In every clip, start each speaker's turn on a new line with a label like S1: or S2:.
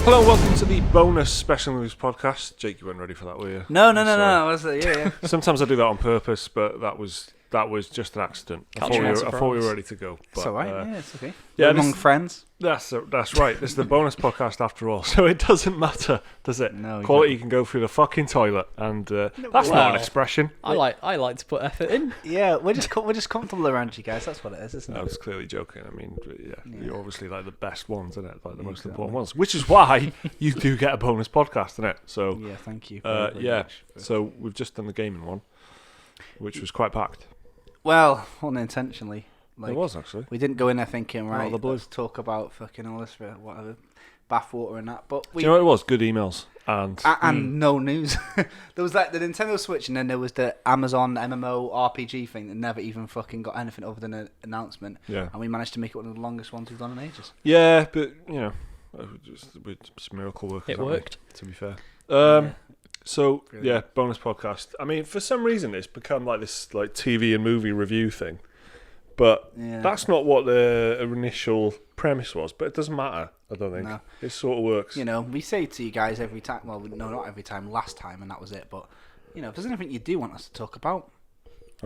S1: Hello, welcome to the bonus special news podcast. Jake, you weren't ready for that, were you?
S2: No. Was it? Yeah.
S1: Sometimes I do that on purpose, but that was just an accident. I thought we were ready to go. But,
S2: it's all right. Yeah, it's okay.
S1: Yeah,
S2: among friends.
S1: That's right. This is the bonus podcast after all, so it doesn't matter, does it?
S2: No.
S1: Quality can go through the fucking toilet, and that's not an expression.
S3: I like to put effort in.
S2: Yeah, we're just comfortable around you guys. That's what it is, isn't it?
S1: I was clearly joking. I mean, yeah, you're obviously like the best ones, isn't it? Like the most important ones, which is why you do get a bonus podcast, isn't it? So
S2: yeah, thank you.
S1: yeah. So we've just done the gaming one, which was quite packed.
S2: Well, unintentionally.
S1: It was actually.
S2: We didn't go in there thinking, right,
S1: the blue.
S2: let's talk about fucking all this, whatever, bathwater and that. But
S1: Do you know what it was? Good emails and
S2: no news. There was like the Nintendo Switch, and then there was the Amazon MMO RPG thing that never even fucking got anything other than an announcement.
S1: Yeah.
S2: And we managed to make it one of the longest ones we've done in ages.
S1: Yeah, but you know, it's miracle work.
S3: It worked.
S1: To be fair.
S2: Yeah.
S1: So
S2: Really?
S1: yeah, bonus podcast. I mean, for some reason, it's become like this like TV and movie review thing, but
S2: Yeah.
S1: that's not what the initial premise was. But it doesn't matter. I don't think
S2: No.
S1: it sort of works.
S2: You know, we say to you guys every time, well, no, not every time, last time, and that was it, but, you know, if there's anything you do want us to talk about,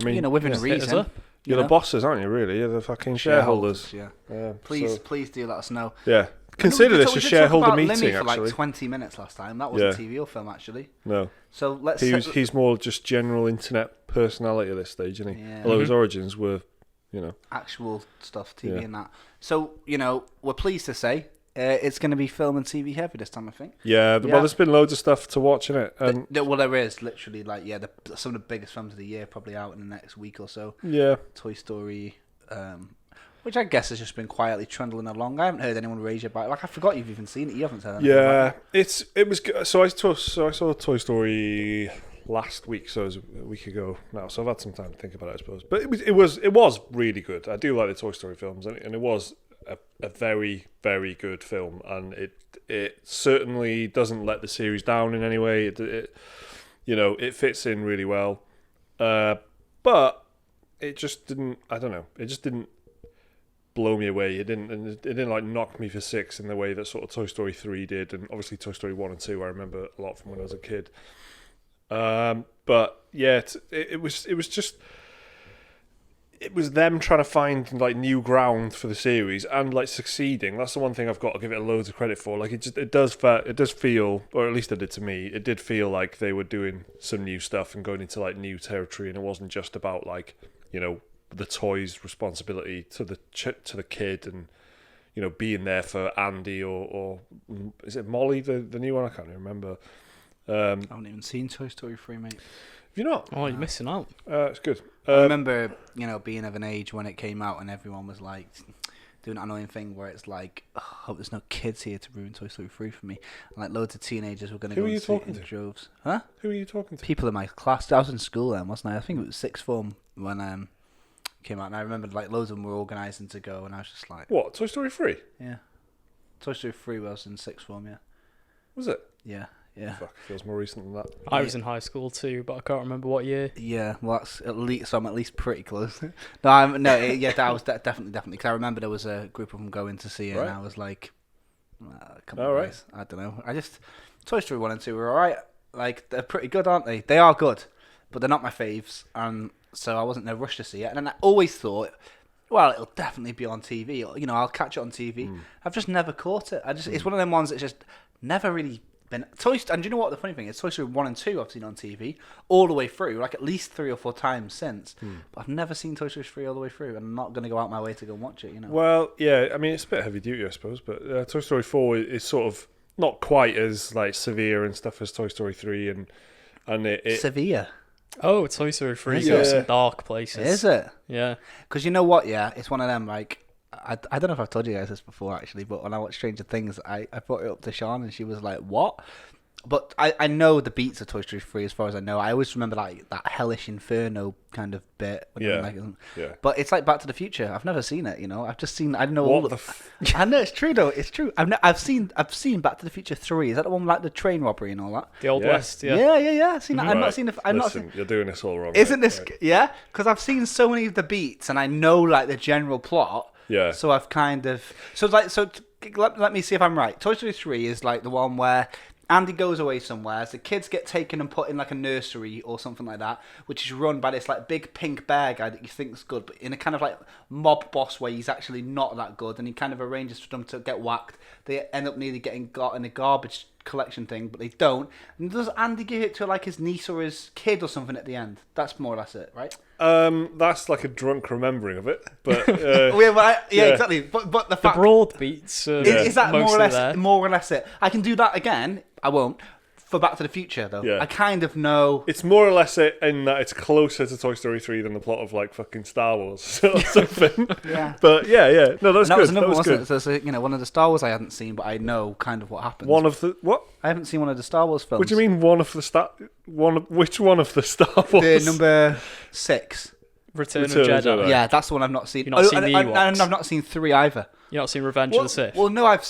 S1: I mean,
S2: you know, within
S1: yeah,
S2: reason.
S1: you're the bosses, aren't you, really? You're the fucking shareholders.
S2: Yeah. Please do let us know.
S1: Yeah. Consider this a shareholder meeting,
S2: Lemmy for
S1: actually.
S2: like 20 minutes last time. That wasn't TV or film, actually.
S1: No.
S2: So let's...
S1: He's more just general internet personality at this stage, isn't he?
S2: Yeah.
S1: Although his origins were, you know...
S2: Actual stuff, TV
S1: Yeah.
S2: and that. So, you know, we're pleased to say it's going to be film and TV heavy this time, I think.
S1: Yeah, well, there's been loads of stuff to watch, innit? And
S2: Well, there is, literally, like, yeah, some of the biggest films of the year probably out in the next week or so.
S1: yeah,
S2: Toy Story, which I guess has just been quietly trundling along. I haven't heard anyone rage about it. Like, I forgot you've even seen it. You haven't said anything about
S1: yeah, it was good. So I saw Toy Story last week, so it was a week ago now. So I've had some time to think about it, I suppose. But it was really good. I do like the Toy Story films, and it was a very, very good film, and it certainly doesn't let the series down in any way. It you know, it fits in really well, but it just didn't. I don't know. It just didn't blow me away. It didn't like knock me for six in the way that sort of Toy Story 3 did, and obviously Toy Story 1 and 2 I remember a lot from when I was a kid. But yeah, it was them trying to find like new ground for the series and like succeeding. That's the one thing I've got to give it loads of credit for. Like it does feel, or at least it did to me, it did feel like they were doing some new stuff and going into like new territory, and it wasn't just about like, you know, the toy's responsibility to the kid, and you know, being there for Andy or is it Molly, the new one? I can't even remember.
S2: I haven't even seen Toy Story 3, mate.
S1: Have you not?
S3: Oh, you're missing out.
S1: It's good.
S2: I remember, you know, being of an age when it came out and everyone was like doing that annoying thing where it's like, oh, I hope there's no kids here to ruin Toy Story 3 for me. And like loads of teenagers were going to
S1: Who
S2: go
S1: are you
S2: and see it
S1: talking
S2: in
S1: to?
S2: droves. Huh?
S1: Who are you talking to?
S2: People in my class. I was in school then, wasn't I? I think it was sixth form when it came out. And I remember like loads of them were organising to go, and I was just like,
S1: What, Toy Story 3?
S2: yeah. Toy Story 3 was in sixth form, yeah.
S1: Was it?
S2: Yeah.
S1: Fuck, feels more recent than that.
S3: I was in high school too, but I can't remember what year.
S2: Yeah, well, that's at least, so I'm at least pretty close. That was definitely, because I remember there was a group of them going to see it,
S1: Right.
S2: and I was like, come
S1: All
S2: on,
S1: right.
S2: guys. I don't know. Toy Story 1 and 2 were alright. Like, they're pretty good, aren't they? They are good, but they're not my faves, and so I wasn't in a rush to see it. And then I always thought, well, it'll definitely be on TV, or, you know, I'll catch it on TV. I've just never caught it. It's one of them ones that's just never really been... And do you know what the funny thing is? Toy Story 1 and 2 I've seen on TV all the way through, like at least 3 or 4 times since. But I've never seen Toy Story 3 all the way through, and I'm not going to go out my way to go and watch it, you know?
S1: Well, yeah, I mean, it's a bit heavy duty, I suppose, but Toy Story 4 is sort of not quite as like severe and stuff as Toy Story 3, and it
S2: Severe.
S3: Oh, Toy Story 3
S1: Is
S3: got
S1: it?
S3: some dark places.
S2: Is it?
S3: Yeah.
S2: Because you know what, yeah? It's one of them, like... I don't know if I've told you guys this before, actually, but when I watched Stranger Things, I brought it up to Sean, and she was like, what? But I know the beats of Toy Story 3 as far as I know. I always remember like that hellish inferno kind of bit. When
S1: Yeah.
S2: yeah. But it's like Back to the Future. I've never seen it, you know. I've just seen... I know
S1: What
S2: all
S1: the
S2: I know, it's true, though. It's true. I've seen Back to the Future 3. Is that the one with like the train robbery and all that?
S3: The Old
S1: Yeah.
S3: West, yeah.
S2: Yeah. I've seen that. I've not
S1: Right.
S2: seen... I've not
S1: Listen,
S2: seen...
S1: you're doing this all wrong.
S2: Isn't
S1: mate.
S2: this...
S1: Right.
S2: Yeah? Because I've seen so many of the beats, and I know like the general plot.
S1: Yeah.
S2: So I've kind of... let me see if I'm right. Toy Story 3 is like the one where Andy goes away somewhere, so the kids get taken and put in like a nursery or something like that, which is run by this like big pink bear guy that you think's good, but in a kind of like mob boss way, he's actually not that good, and he kind of arranges for them to get whacked. They end up nearly getting got in a garbage collection thing, but they don't. And does Andy give it to like his niece or his kid or something at the end? That's more or less it, right?
S1: That's like a drunk remembering of it, but
S2: Yeah, exactly. But the
S3: The
S2: fact
S3: broad beats.
S2: is that
S3: mostly
S2: more or less it? I can do that again. I won't. For Back to the Future, though,
S1: Yeah.
S2: I kind of know.
S1: it's more or less it in that it's closer to Toy Story 3 than the plot of like fucking Star Wars or something.
S2: Yeah.
S1: But yeah, no, that's
S2: And that
S1: good.
S2: was another
S1: That was
S2: one,
S1: good.
S2: wasn't it? So, one of the Star Wars I hadn't seen, but I know kind of what happens.
S1: One of the what?
S2: I haven't seen one of the Star Wars films.
S1: What do you mean one of the which one of the Star Wars?
S2: The number 6.
S3: Return of
S1: Return of
S3: Jedi.
S1: Jedi.
S2: Yeah, that's the one I've not seen.
S3: You've not seen the
S2: and
S3: Ewoks?
S2: I've not seen 3 either.
S3: You've not seen Revenge
S2: Well,
S3: of the Sith?
S2: well, no, I've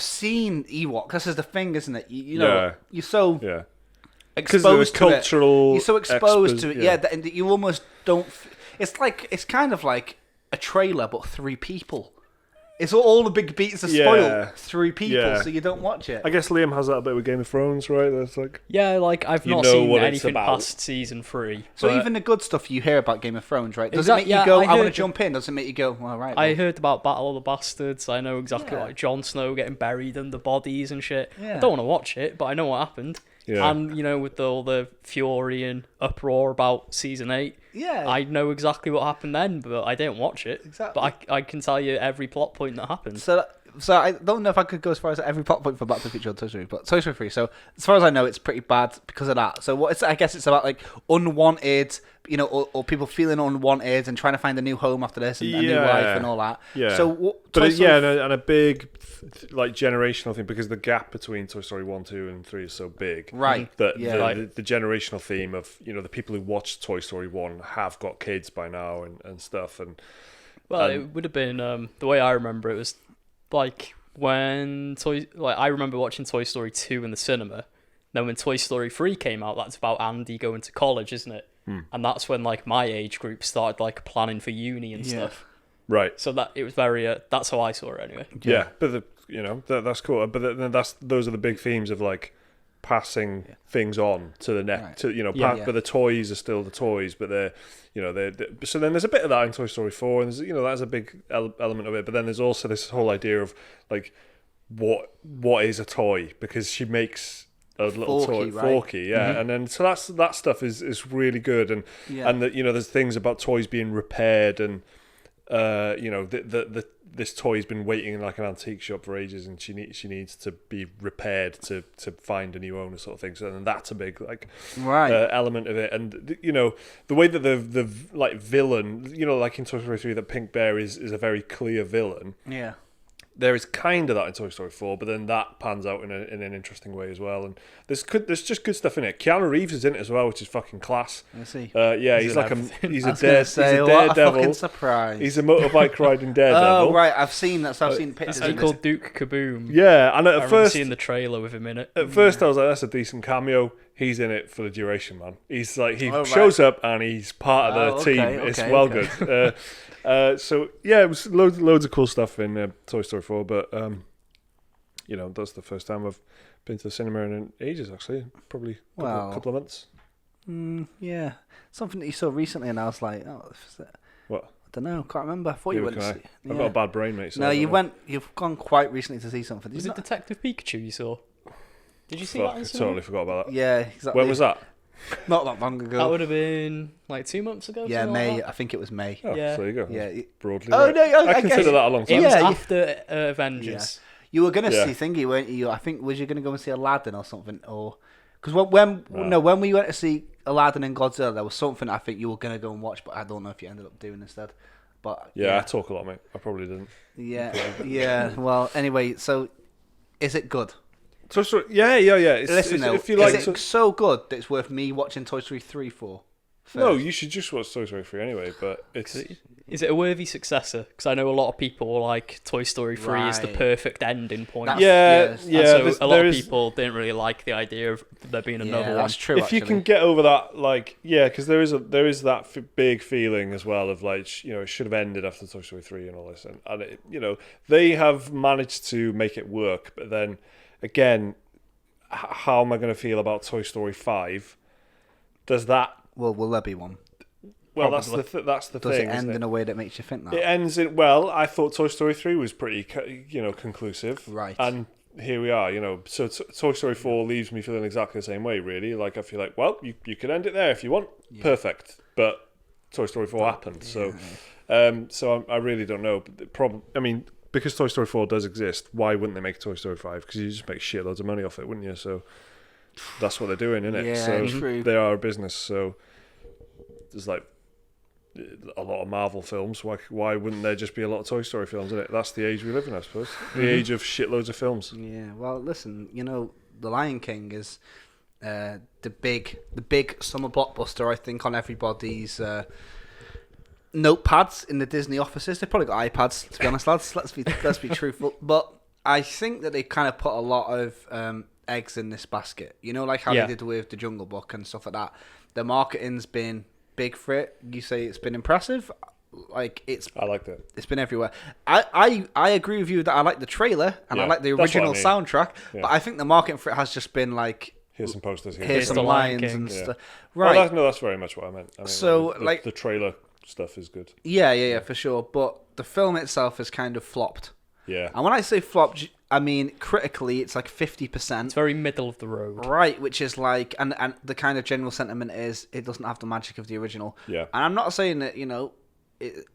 S2: seen Ewok. This is the thing, isn't it? You know,
S1: Yeah.
S2: you're so
S1: Yeah. Because of
S2: exposed
S1: the
S2: to it.
S1: cultural
S2: You're so exposed
S1: expo-
S2: to it,
S1: yeah.
S2: that you almost don't. It's kind of like a trailer, but 3 people. It's all the big beats are spoiled
S1: Yeah.
S2: 3 people,
S1: Yeah.
S2: so you don't watch it.
S1: I guess Liam has that a bit with Game of Thrones, right? That's like
S3: Yeah, like I've
S1: You
S3: not
S1: know
S3: seen
S1: what it's
S3: anything
S1: about.
S3: past season 3.
S2: So
S3: but
S2: even the good stuff you hear about Game of Thrones, right? Does
S3: Exact-
S2: it make
S3: yeah,
S2: you go,
S3: I
S2: I want to
S3: heard-
S2: jump in? Does it make you go, well, right?
S3: I
S2: well,
S3: heard about Battle of the Bastards. I know exactly
S2: Yeah.
S3: like Jon Snow getting buried and the bodies and shit.
S2: Yeah.
S3: I don't want to watch it, but I know what happened.
S1: Yeah.
S3: And with all the fury and uproar about season 8,
S2: yeah.
S3: I know exactly what happened then, but I didn't watch it.
S2: Exactly.
S3: But I can tell you every plot point that happened.
S2: So I don't know if I could go as far as every plot point for Back to the Future or Toy Story, but Toy Story 3. So as far as I know, it's pretty bad because of that. So I guess it's about like unwanted, or people feeling unwanted and trying to find a new home after this and a new
S1: Yeah.
S2: life and all that.
S1: Yeah.
S2: So what?
S1: But
S2: Toy
S1: it,
S2: Story
S1: and a big like generational thing because the gap between Toy Story 1, 2, and 3 is so big.
S2: Right.
S1: That
S2: Yeah.
S1: the generational theme of the people who watched Toy Story 1 have got kids by now and stuff and
S3: Well, it would have been the way I remember it was like when I remember watching Toy Story 2 in the cinema. Then when Toy Story 3 came out, that's about Andy going to college, isn't it? And that's when like my age group started like planning for uni and
S2: Yeah.
S3: stuff.
S1: right.
S3: So that it was very that's how I saw it anyway.
S1: Yeah, but that's cool. But then those are the big themes of like passing things on to the next.
S2: Right.
S1: To
S3: Yeah.
S1: but the toys are still the toys. But they're so then there's a bit of that in Toy Story 4, and there's, that's a big element of it. But then there's also this whole idea of like what is a toy, because she makes a little
S2: Forky,
S1: toy
S2: right?
S1: Forky, yeah, and then so that stuff is really good, and
S2: Yeah.
S1: and that there's things about toys being repaired, and this toy's been waiting in like an antique shop for ages, and she needs to be repaired to find a new owner, sort of thing. So then that's a big like
S2: Right.
S1: element of it, and the way that the like villain, like in Toy Story 3, that Pink Bear is a very clear villain.
S2: Yeah.
S1: There is kind of that in Toy Story 4, but then that pans out in an interesting way as well. And there's just good stuff in it. Keanu Reeves is in it as well, which is fucking class.
S2: I see.
S1: Yeah,
S3: He's
S1: he's
S3: in
S1: like
S3: everything.
S1: he's
S2: I
S1: a
S2: was gonna say, what a
S1: daredevil.
S2: fucking surprise.
S1: He's a motorbike riding daredevil.
S2: Oh right, I've seen that. So I've seen pictures.
S3: Is he
S2: of
S3: called Duke Kaboom?
S1: Yeah, and
S3: I
S1: at
S3: remember
S1: first,
S3: seeing the trailer with him in it.
S1: at first I was like, that's a decent cameo. He's in it for the duration, man. He's like, he
S2: Oh, right.
S1: shows up and he's part of the
S2: Oh,
S1: team.
S2: okay,
S1: It's
S2: okay,
S1: well
S2: okay.
S1: good. So yeah, it was loads of cool stuff in Toy Story 4, but that's the first time I've been to the cinema in ages, actually. Probably a
S2: Well,
S1: couple of months.
S2: Yeah, something that you saw recently, and I was like, oh, is it?
S1: What?
S2: I don't know. Can't remember. I thought you went to see.
S1: I've got a bad brain, mate. So
S2: No,
S1: I don't
S2: you
S1: know.
S2: went. You've gone quite recently to see something.
S3: Was
S2: Did
S3: it
S2: you
S3: Detective Pikachu you saw? Did you see
S1: Fuck,
S3: that in
S1: I
S3: cinema?
S1: totally forgot about that.
S2: not? Yeah, exactly.
S1: When was that?
S2: Not that long ago.
S3: That would have been like 2 months ago.
S2: Yeah,
S3: something like
S2: May.
S3: that?
S2: I think it was May.
S1: Oh,
S3: Yeah.
S1: so there you go.
S2: Yeah.
S1: Broadly.
S2: Oh,
S1: right.
S2: no, I
S1: I
S2: guess-
S1: consider that a long
S3: It
S1: time.
S3: was
S2: Yeah, you-
S3: after Avengers.
S2: You were gonna
S1: Yeah.
S2: see Thingy, weren't you? I think was you gonna go and see Aladdin or something, or because when we went to see Aladdin and Godzilla, there was something I think you were gonna go and watch, but I don't know if you ended up doing instead. But
S1: Yeah, I talk a lot, mate. I probably didn't.
S2: yeah. Well, anyway, so is it good?
S1: So yeah. It's,
S2: Listen though,
S1: if you like,
S2: is it so good that it's worth me watching Toy Story 3 for?
S1: no,
S2: first?
S1: you should just watch Toy Story 3 anyway. But it's
S3: Is it a worthy successor? Because I know a lot of people like Toy Story 3 is the
S2: Right.
S3: perfect ending point.
S2: That's-
S1: Yeah,
S2: yes.
S1: yeah.
S3: And so
S1: there's-
S3: a lot
S1: there
S3: of
S1: is-
S3: people didn't really like the idea of there being another one.
S2: that's true.
S1: if you can get over that, like, yeah, because there is that big feeling as well of like, it should have ended after Toy Story 3 and all this, and it, they have managed to make it work, but then again, how am I going to feel about Toy Story 5? Does that?
S2: Well, will there be one?
S1: Well,
S3: Probably.
S1: that's the
S2: Does
S1: thing.
S2: it end
S1: isn't
S2: in a way that makes you think that?
S1: It ends in, well, I thought Toy Story 3 was pretty, conclusive.
S2: Right.
S1: And here we are, so Toy Story 4 leaves me feeling exactly the same way, really. Like, I feel like, well, you can end it there if you want.
S2: Yeah.
S1: Perfect. But Toy Story 4 happened. So I really don't know. But the problem, because Toy Story 4 does exist, why wouldn't they make Toy Story 5? Because you just make shitloads of money off it, wouldn't you? So that's what they're doing, isn't it?
S2: Yeah,
S1: So
S2: true.
S1: they are a business, so there's like a lot of Marvel films. Why wouldn't there just be a lot of Toy Story films, isn't it? That's the age we live in, I suppose. The age of shitloads of films.
S2: Yeah. Well, listen. The Lion King is the big summer blockbuster. I think on everybody's notepads in the Disney offices. They've probably got iPads. To be honest, lads. Let's be truthful. But I think that they kind of put a lot of eggs in this basket. Like how
S3: Yeah.
S2: they did with the Jungle Book and stuff like that. The marketing's been big for it. You say it's been impressive. Like
S1: I like that.
S2: it's been everywhere. I agree with you that I like the trailer and I
S1: Yeah,
S2: like the
S1: that's what I
S2: original
S1: mean.
S2: soundtrack,
S1: Yeah.
S2: but I think the marketing for it has just been like,
S1: Here's some posters.
S2: here's
S3: Here's
S2: some
S3: the Lion
S2: lines
S3: King.
S2: and
S1: Yeah.
S2: stuff.
S1: Well,
S2: Right.
S1: that's very much what I meant.
S2: So,
S1: the trailer stuff is good.
S2: Yeah, for sure. But the film itself has kind of flopped.
S1: Yeah.
S2: And when I say flopped, I mean critically, it's like 50%.
S3: It's very middle of the road.
S2: Right, which is like, and the kind of general sentiment is it doesn't have the magic of the original.
S1: Yeah.
S2: And I'm not saying that,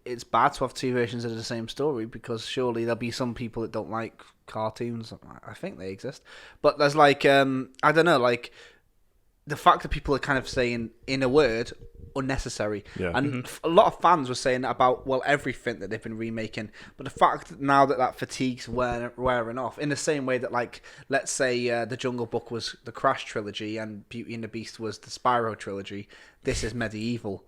S2: it's bad to have two versions of the same story, because surely there'll be some people that don't like cartoons. I think they exist. But there's like, I don't know, like the fact that people are kind of saying, in a word, unnecessary.
S1: Yeah.
S2: And a lot of fans were saying that about, well, everything that they've been remaking. But the fact that now that fatigue's wearing off, in the same way that, like, let's say the Jungle Book was the Crash trilogy and Beauty and the Beast was the Spyro trilogy, this is medieval.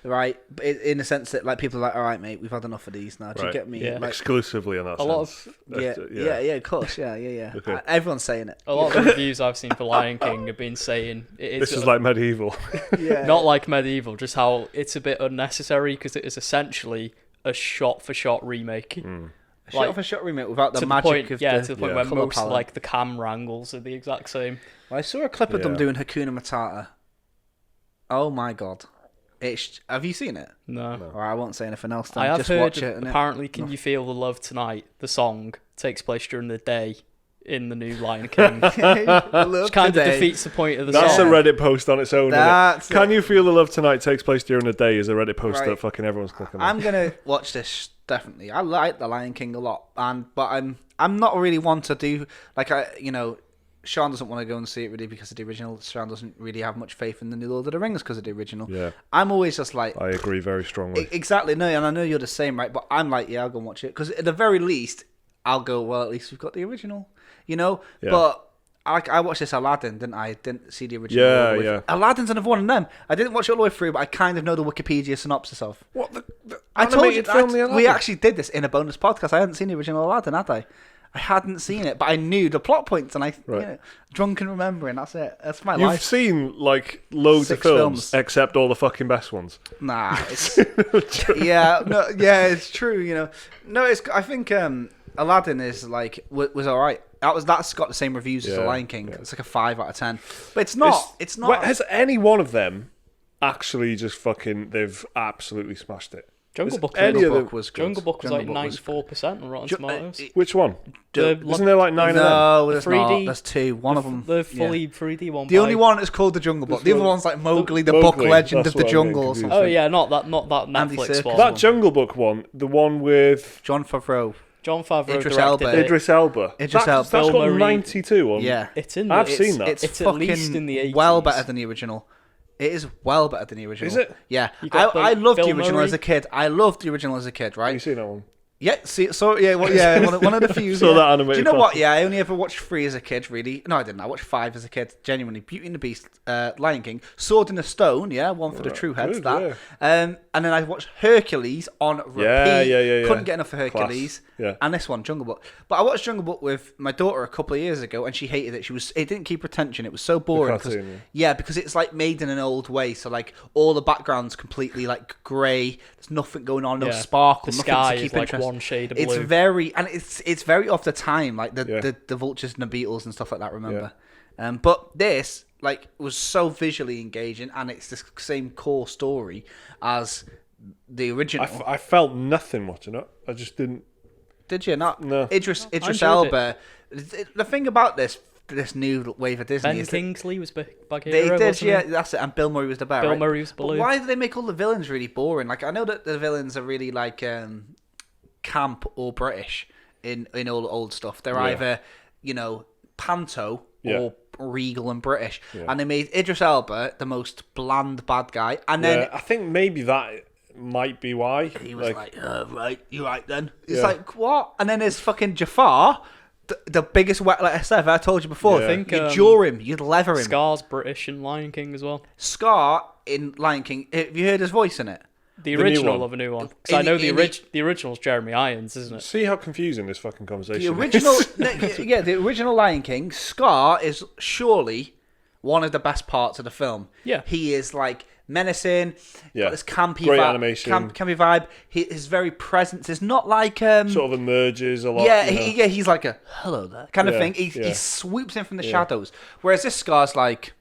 S2: Right? But in the sense that, like, people are like, all right, mate, we've had enough of these now. Do you
S1: Right.
S2: get me?
S3: Yeah.
S2: Like,
S1: Exclusively in that
S3: A lot
S1: sense.
S2: yeah, of course, yeah.
S1: Okay.
S2: Everyone's saying it.
S3: A lot of the reviews I've seen for Lion King have been saying
S1: This is like medieval.
S2: Yeah.
S3: not like medieval, just how it's a bit unnecessary because it is essentially a shot-for-shot remake.
S2: Shot
S3: like,
S2: for shot remake without the
S3: to
S2: magic
S3: the point,
S2: of
S3: yeah,
S2: the
S3: to the point
S1: Yeah.
S3: where
S2: colour
S3: most
S2: palette.
S3: like the camera angles are the exact same.
S2: Well, I saw a clip of them
S1: Yeah.
S2: doing Hakuna Matata. Oh my god. Have you seen it?
S3: No.
S2: Or I won't say anything else then.
S3: I have
S2: Just
S3: heard
S2: watch it.
S3: apparently Can You Feel the Love Tonight, the song, takes place during the day in the new Lion King. Which
S2: Which
S3: kind of defeats the point of the
S1: That's
S3: song.
S1: a Reddit post on its own. Isn't
S2: That's
S1: it? Can
S2: it.
S1: You Feel the Love Tonight takes place during the day is a Reddit post
S2: Right.
S1: that fucking everyone's clicking on.
S2: I'm gonna watch this definitely. I like the Lion King a lot, but I'm not really one to do like Sean doesn't want to go and see it really because of the original. Sean doesn't really have much faith in the new Lord of the Rings because of the original.
S1: Yeah.
S2: I'm always just like,
S1: I agree very strongly.
S2: exactly, no, and I know you're the same, right? But I'm like, yeah, I'll go and watch it because at the very least, I'll go. Well, at least we've got the original,
S1: Yeah.
S2: But I watched this Aladdin, didn't I? Didn't see the original.
S1: Yeah,
S2: all the way
S1: yeah.
S2: through. Aladdin's another one of them. I didn't watch it all the way through, but I kind of know the Wikipedia synopsis of.
S1: What the
S2: I told you
S1: animated film, The
S2: we
S1: Aladdin?
S2: actually did this in a bonus podcast. I hadn't seen the original Aladdin, had I? I hadn't seen it, but I knew the plot points, and
S1: Right.
S2: drunken remembering. That's it. That's my
S1: You've
S2: life.
S1: seen like loads
S2: 6
S1: of films,
S2: films.
S1: except all the fucking best ones.
S2: Nah, it's it's true. No, it's. I think Aladdin is like was all right. That's got the same reviews as The
S1: Yeah,
S2: Lion King.
S1: yeah.
S2: It's like a 5 out of 10. But it's not. It's not.
S1: Wait, has any one of them actually just fucking? They've absolutely smashed it.
S3: Jungle
S1: Is
S3: Book,
S1: any
S2: Jungle
S1: of them-
S2: Book was good.
S3: Jungle Book was
S2: Jungle
S3: like
S2: was
S3: 94% on Rotten
S2: Ju-
S3: Tomatoes.
S1: Which one?
S3: The-
S1: Isn't there like 9 of them?
S2: No, there's
S3: 3D
S2: not. There's 2. One of them.
S3: The fully 3D one.
S2: The only
S3: by-
S2: one is called The Jungle Book.
S1: This
S2: The other
S1: one-
S2: one's like Mowgli, the
S1: Mowgli,
S2: book Legend
S1: that's
S2: of the
S1: what I'm getting
S2: Jungle or
S1: confused.
S2: something.
S3: Oh yeah, not that
S2: Andy
S3: Netflix
S2: Serkis.
S3: one.
S1: That Jungle Book one, the one with
S2: John Favreau.
S3: John Favreau
S2: Idris
S3: directed
S2: Elba.
S3: it.
S1: Idris Elba.
S2: Idris Elba.
S1: That's
S3: Bill
S1: got
S3: Murray.
S1: 92 on.
S2: Yeah.
S3: It's in.
S1: I've
S3: the,
S1: seen that.
S2: It's
S3: It's at least
S2: fucking
S3: in the 80s.
S2: well better than the original. It is well better than the original.
S1: Is it?
S2: Yeah.
S3: You got
S2: I loved
S3: Bill
S2: the original
S3: Murray.
S2: as a kid. I loved the original as a kid,
S1: Have you
S2: right?
S1: seen that one?
S2: Yeah, one of the few.
S1: Saw
S2: yeah.
S1: that animated
S2: Do you know what?
S1: classic.
S2: Yeah, I only ever watched 3 as a kid. Really, no, I didn't. I watched 5 as a kid. Genuinely, Beauty and the Beast, Lion King, Sword in the Stone. Yeah, one for the true heads.
S1: good,
S2: that. And then I watched Hercules on repeat.
S1: Yeah.
S2: Couldn't get enough of Hercules.
S1: Class. Yeah.
S2: And this one, Jungle Book. But I watched Jungle Book with my daughter a couple of years ago, and she hated it. It didn't keep her attention. It was so boring.
S1: cartoon,
S2: Because it's like made in an old way. So like all the background's completely like grey. There's nothing going on. No
S3: Yeah.
S2: sparkle.
S3: The
S2: nothing
S3: sky
S2: to keep
S3: is like
S2: interest.
S3: one shade of
S2: It's
S3: blue.
S2: very and it's very off the time, like the
S1: Yeah.
S2: the vultures and the beetles and stuff like that. Remember, but this like was so visually engaging, and it's the same core story as the original.
S1: I felt nothing watching it. I just didn't.
S2: Did you not?
S1: No.
S2: Idris
S3: enjoyed
S2: Elba. The thing about this new wave of Disney
S3: Ben
S2: is that
S3: Kingsley was big
S2: they
S3: hero,
S2: did,
S3: wasn't
S2: yeah,
S3: he?
S2: that's it. And Bill Murray was the bear.
S3: Bill
S2: right?
S3: Murray was
S2: But
S3: Baloo.
S2: why do they make all the villains really boring? Like I know that the villains are really like camp or British in all the old stuff. They're either panto or regal and British. And they made Idris Elba the most bland bad guy. And then
S1: I think maybe that might be why.
S2: he was like, right, you right then. It's
S1: Yeah.
S2: like, what? And then there's fucking Jafar, the biggest wet lettuce ever. I told you before.
S1: Yeah. I
S3: think,
S2: You'd jaw him, you'd leather him.
S3: Scar's British in Lion King as well.
S2: Scar in Lion King, have you heard his voice in it?
S3: The
S1: new
S3: original
S1: one.
S3: of a new one. Because I know the original's Jeremy Irons, isn't it?
S1: See how confusing this fucking conversation
S2: The
S1: is.
S2: original, the original Lion King. Scar is surely one of the best parts of the film.
S3: Yeah.
S2: He is like menacing.
S1: Yeah.
S2: Got this campy
S1: Great
S2: vibe.
S1: animation.
S2: Campy vibe. His very presence is not like
S1: Sort of emerges a lot.
S2: yeah,
S1: you know.
S2: he's like a hello there kind of
S1: Yeah,
S2: thing. He
S1: yeah.
S2: swoops in from the shadows. Whereas this Scar's like,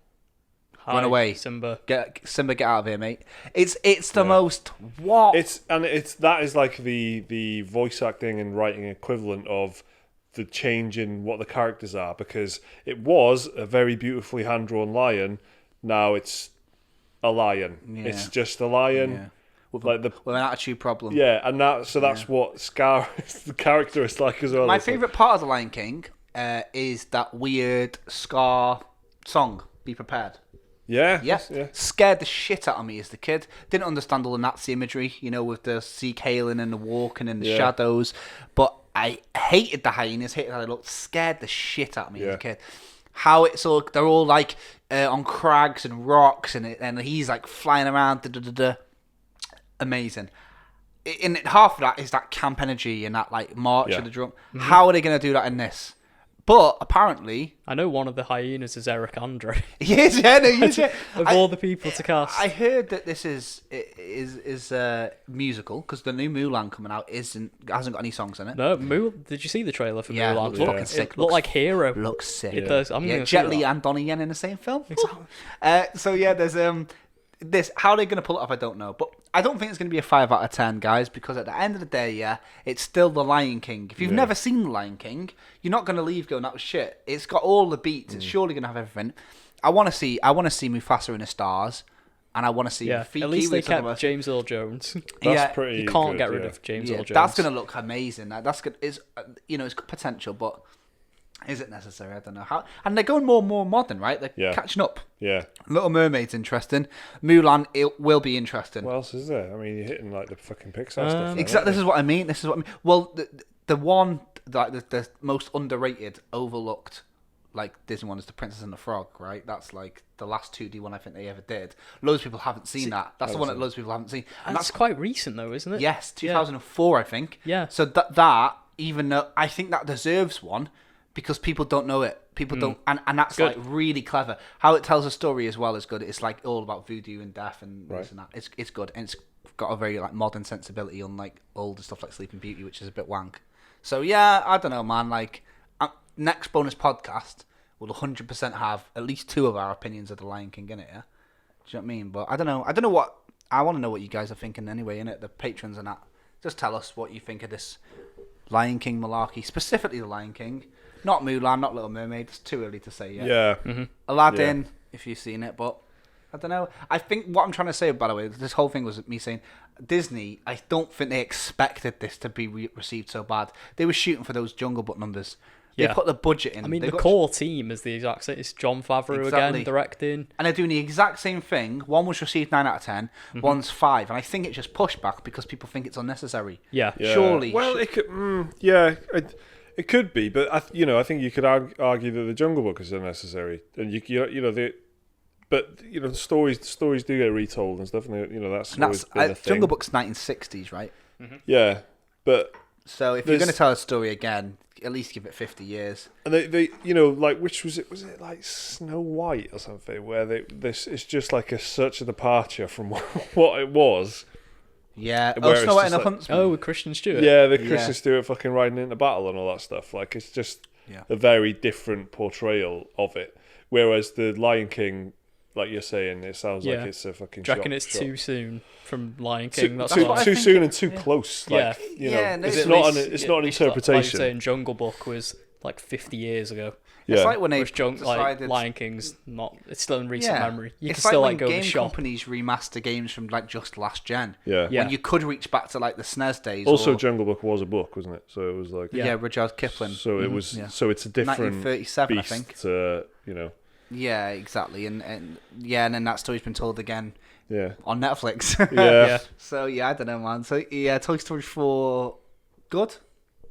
S2: run
S3: Hi,
S2: away,
S3: Simba.
S2: Simba, get out of here, mate. It's the most what?
S1: It's that is like the voice acting and writing equivalent of the change in what the characters are, because it was a very beautifully hand drawn lion. Now it's a lion.
S2: Yeah.
S1: It's just a lion.
S2: Yeah. With,
S1: Like the
S2: with an attitude problem.
S1: and that's what Scar the character is like as well.
S2: My
S1: It's like-
S2: favourite part of The Lion King is that weird Scar song, Be Prepared.
S1: yeah,
S2: Yeah.
S1: yeah.
S2: Scared the shit out of me as the kid. Didn't understand all the Nazi imagery, with the Zeke hailing and the walking and the
S1: Yeah.
S2: shadows. But I hated the hyenas, hated how they looked, scared the shit out of me as a
S1: Yeah.
S2: kid. How it's all, they're all like on crags and rocks and he's like flying around. Amazing. And half of that is that camp energy and that like march
S1: Yeah.
S2: of the drum. How are they going to do that in this? But apparently,
S3: I know one of the hyenas is Eric Andre.
S2: yes, yeah, no, yes, yeah.
S3: Of all the people to cast.
S2: I heard that this is musical because the new Mulan coming out hasn't got any songs in it.
S3: No, did you see the trailer for
S2: Yeah,
S3: Mulan?
S2: looks
S3: Look,
S2: fucking sick.
S3: it looked like Hero.
S2: Looks sick.
S3: It does. I'm
S2: Yeah,
S3: gonna
S2: Jet
S3: see
S2: Li
S3: that.
S2: and Donnie Yen in the same film.
S3: Exactly.
S2: So yeah, there's this. How they're gonna pull it off, I don't know, but I don't think it's gonna be a 5 out of 10, guys, because at the end of the day, yeah, it's still The Lion King. If you've never seen The Lion King, you're not gonna leave going that was shit. It's got all the beats. It's surely gonna have everything. I want to see Mufasa in the stars, and I want to see
S3: Yeah,
S2: Rafiki,
S3: at least they
S2: we're talking
S3: kept
S2: about-
S3: James Earl Jones.
S1: That's
S2: Yeah,
S1: pretty.
S3: You can't
S1: good,
S3: get rid
S1: yeah.
S3: of James
S2: Yeah,
S3: Earl Jones.
S2: that's gonna look amazing. That's good. It's it's got potential, but is it necessary? I don't know how. And they're going more and more modern, right? They're
S1: Yeah.
S2: catching up.
S1: Yeah.
S2: Little Mermaid's interesting. Mulan, it will be interesting.
S1: What else is there? I mean, you're hitting like the fucking Pixar stuff.
S2: Exactly. This is what I mean. Well, the one like the most underrated, overlooked, like Disney one is The Princess and the Frog, right? That's like the last 2D one I think they ever did. Loads of people haven't seen that. That's the one that loads of people haven't seen. And
S3: That's quite recent though, isn't it?
S2: yes, 2004, I think.
S3: Yeah.
S2: So that even though I think that deserves one because people don't know it. People don't, and that's
S3: Good.
S2: like really clever. How it tells a story as well is good. It's like all about voodoo and death and this and that. It's good, and it's got a very like modern sensibility, unlike older stuff like Sleeping Beauty, which is a bit wank. So yeah, I don't know, man. Like next bonus podcast will 100% have at least 2 of our opinions of The Lion King in it. Yeah, do you know what I mean? But I don't know what I want to know what you guys are thinking anyway. In it, the patrons and that. Just tell us what you think of this Lion King malarkey, specifically The Lion King. Not Mulan, not Little Mermaid. It's too early to say yet.
S1: Yeah.
S2: Aladdin, if you've seen it, but I don't know. I think what I'm trying to say, by the way, this whole thing was me saying Disney. I don't think they expected this to be received so bad. They were shooting for those Jungle Book numbers. They
S3: Yeah.
S2: put the budget in.
S3: I mean,
S2: They've
S3: the
S2: got-
S3: core team is the exact same. It's John Favreau
S2: Exactly.
S3: again directing.
S2: and they're doing the exact same thing. One was received 9 out of 10. One's 5, and I think it's just pushed back because people think it's unnecessary.
S3: Yeah.
S1: Yeah.
S2: Surely.
S1: Well, it could. It could be, but I think you could argue that the Jungle Book is unnecessary, and stories do get retold and stuff, and that's
S2: And
S1: always
S2: that's
S1: been a thing.
S2: Jungle Book's 1960s, right?
S1: Yeah, but
S2: So if you're
S1: There's-
S2: going to tell a story again, at least give it 50 years.
S1: and they like, which was it? Was it like Snow White or something, where this is just like such a departure from what it was.
S2: Yeah.
S1: Where
S2: Oh,
S1: it's
S2: Snow White
S1: just
S2: and the
S1: like-
S2: Huntsman.
S3: Oh, with Christian Stewart.
S1: Yeah, the
S2: Yeah.
S1: Kristen Stewart fucking riding into battle and all that stuff. Like, it's just
S2: Yeah.
S1: a very different portrayal of it. Whereas the Lion King, like you're saying, it sounds
S3: Yeah.
S1: like it's a fucking.
S3: Do you reckon
S1: shot-
S3: it's
S1: shot.
S3: too soon from Lion
S1: Too,
S3: King? That's
S1: too,
S3: what I
S1: too
S2: think
S1: soon
S2: it-
S1: and too
S2: yeah.
S1: close.
S3: Yeah.
S1: Like,
S2: Yeah, no,
S1: it's
S2: it's
S1: not
S2: at
S1: an
S2: least-
S1: it's not an
S3: It's like you're
S1: interpretation.
S3: saying Jungle Book was like 50 years ago.
S1: Yeah.
S2: It's like when they
S3: Whereas
S2: decided...
S3: Lion King's not. It's still in recent
S2: Yeah.
S3: memory. You
S2: It's
S3: can still
S2: like
S3: like
S2: when
S3: go to
S2: game
S3: the shop.
S2: companies remaster games from like just last gen.
S1: Yeah.
S3: Yeah.
S2: When you could reach back to like the SNES days.
S1: Also,
S2: or,
S1: Jungle Book was a book, wasn't it? So it was like.
S2: yeah,
S3: Yeah.
S2: Rudyard Kipling.
S1: So it was.
S2: Yeah.
S1: So it's a different
S2: 1937, I
S1: beast.
S2: think. Yeah, exactly. And then that story's been told again
S1: Yeah.
S2: on Netflix.
S1: Yeah.
S3: Yeah.
S2: So yeah, I don't know, man. So yeah, Toy Story 4, good.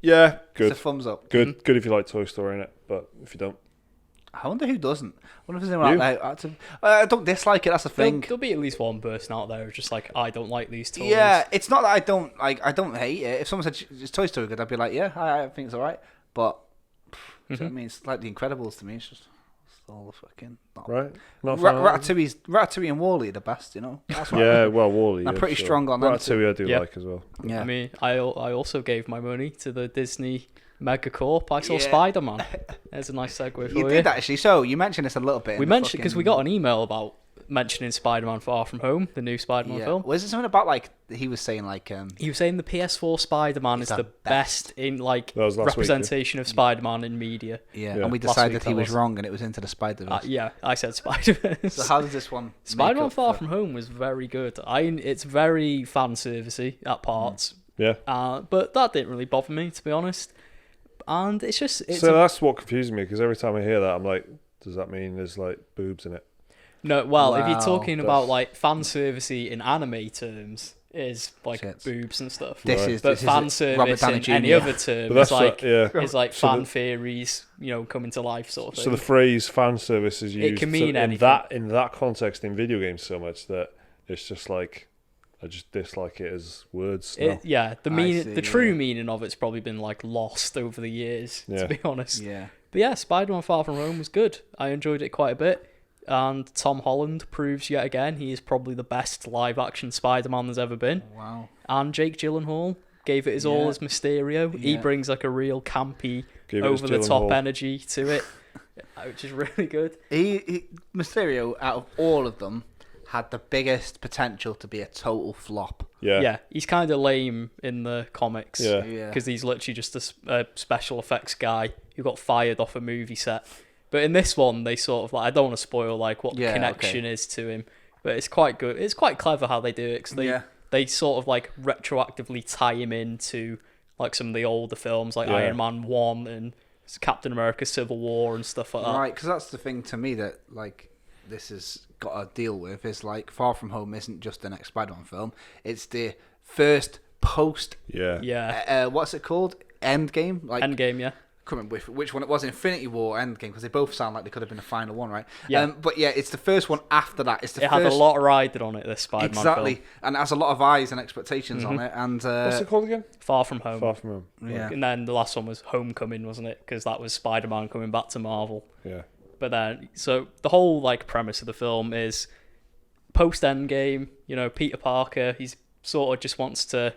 S1: Yeah.
S2: It's
S1: Good.
S2: a thumbs up.
S1: Good. Good if you like Toy Story in it, but if you don't,
S2: I wonder who doesn't. I wonder if there's anyone
S1: You?
S2: out there. I don't dislike it. That's the thing.
S3: There'll be at least one person out there who's just like, I don't like these toys.
S2: Yeah, it's not that I don't like. I don't hate it. If someone said is Toy Story good, I'd be like, yeah, I think it's all right. But do you know what I mean? It's like The Incredibles to me. It's just all the fucking.
S1: right? Not a fan of it?
S2: Ratatouille and Wall-E are the best. You know. That's what
S1: Yeah. Well, Wall-E.
S2: I'm
S1: yeah,
S2: pretty
S1: sure.
S2: strong on them
S1: Ratatouille I do
S3: Yeah.
S1: like as well.
S2: Yeah.
S3: I mean, I also gave my money to the Disney Megacorp. I saw
S2: Yeah.
S3: Spider-Man. There's a nice segue for
S2: You did actually. So you mentioned this a little bit.
S3: We mentioned because we got an email about mentioning Spider-Man Far From Home, the new Spider-Man
S2: Yeah.
S3: film.
S2: Was it something about like he was saying like
S3: He was saying the PS4 Spider-Man is
S2: the
S3: the best in like
S1: That was last week,
S3: representation of Spider-Man in media.
S2: yeah,
S1: Yeah.
S2: and we
S3: Last
S2: decided
S3: week
S2: he
S3: that
S2: was
S3: was.
S2: wrong and it was Into the Spider-Verse.
S3: Yeah, I said Spider-Man.
S2: So how does this one? make
S3: Spider-Man
S2: up
S3: Far
S2: for-
S3: From Home was very good. It's very fan servicey at parts,
S1: Yeah.
S3: but that didn't really bother me, to be honest. And it's
S1: So that's what confuses me, because every time I hear that, I'm like, does that mean there's like boobs in it?
S3: no. Well, if
S2: Wow.
S3: you're talking
S1: That's-
S3: about like fan servicey in anime terms, is like
S2: Shit.
S3: boobs and stuff.
S2: This
S1: Right.
S2: is
S3: But
S2: this
S3: fan
S2: is
S3: service
S2: Robert Downey
S3: in
S2: Jr.
S3: any other
S1: But
S3: term
S1: that's
S3: is like
S1: yeah.
S3: is
S1: So
S3: fan
S1: the-
S3: theories, coming to life sort of thing.
S1: So the phrase fan service is used
S3: can mean
S1: in
S3: anything.
S1: that context in video games so much that it's just like, I just dislike it as words. now.
S3: Yeah, the
S2: I see,
S3: true
S2: yeah.
S3: meaning of it's probably been like lost over the years,
S1: Yeah.
S3: to be honest.
S2: Yeah.
S3: But yeah, Spider-Man Far From Home was good. I enjoyed it quite a bit. And Tom Holland proves yet again he is probably the best live-action Spider-Man there's ever been.
S2: Wow.
S3: And Jake Gyllenhaal gave it his all
S2: Yeah.
S3: as Mysterio. He
S2: Yeah.
S3: brings like a real campy,
S1: Give it his
S3: over-the-top
S1: Gyllenhaal.
S3: energy to it, which is really good.
S2: He Mysterio out of all of them had the biggest potential to be a total flop.
S3: Yeah, he's kind of lame in the comics.
S1: Yeah.
S2: Yeah.
S3: Because he's literally just a special effects guy who got fired off a movie set. But in this one, they sort of like, I don't want to spoil like what the
S2: Yeah,
S3: connection is to him, but it's quite good. It's quite clever how they do it, because
S2: Yeah.
S3: they sort of like retroactively tie him into like some of the older films, like
S1: Yeah.
S3: Iron Man 1 and Captain America Civil War and stuff like that.
S2: Right, because that's the thing to me that like this has got to deal with is like Far From Home isn't just the next Spider-Man film; it's the first post.
S1: Yeah.
S3: Yeah.
S2: What's it called? Endgame. Like
S3: Endgame, yeah.
S2: couldn't remember which one it was. Infinity War, Endgame, because they both sound like they could have been the final one, right?
S3: Yeah.
S2: But yeah, it's the first one after that. It's the
S3: It
S2: first.
S3: had a lot riding on it, this Spider-Man
S2: Exactly,
S3: film.
S2: and it has a lot of eyes and expectations on it, and
S1: What's it called again?
S3: Far From Home.
S1: Far From Home.
S2: yeah.
S3: And then the last one was Homecoming, wasn't it? Because that was Spider-Man coming back to Marvel.
S1: Yeah.
S3: But then, so the whole like premise of the film is post Endgame. Peter Parker, he's sort of just wants to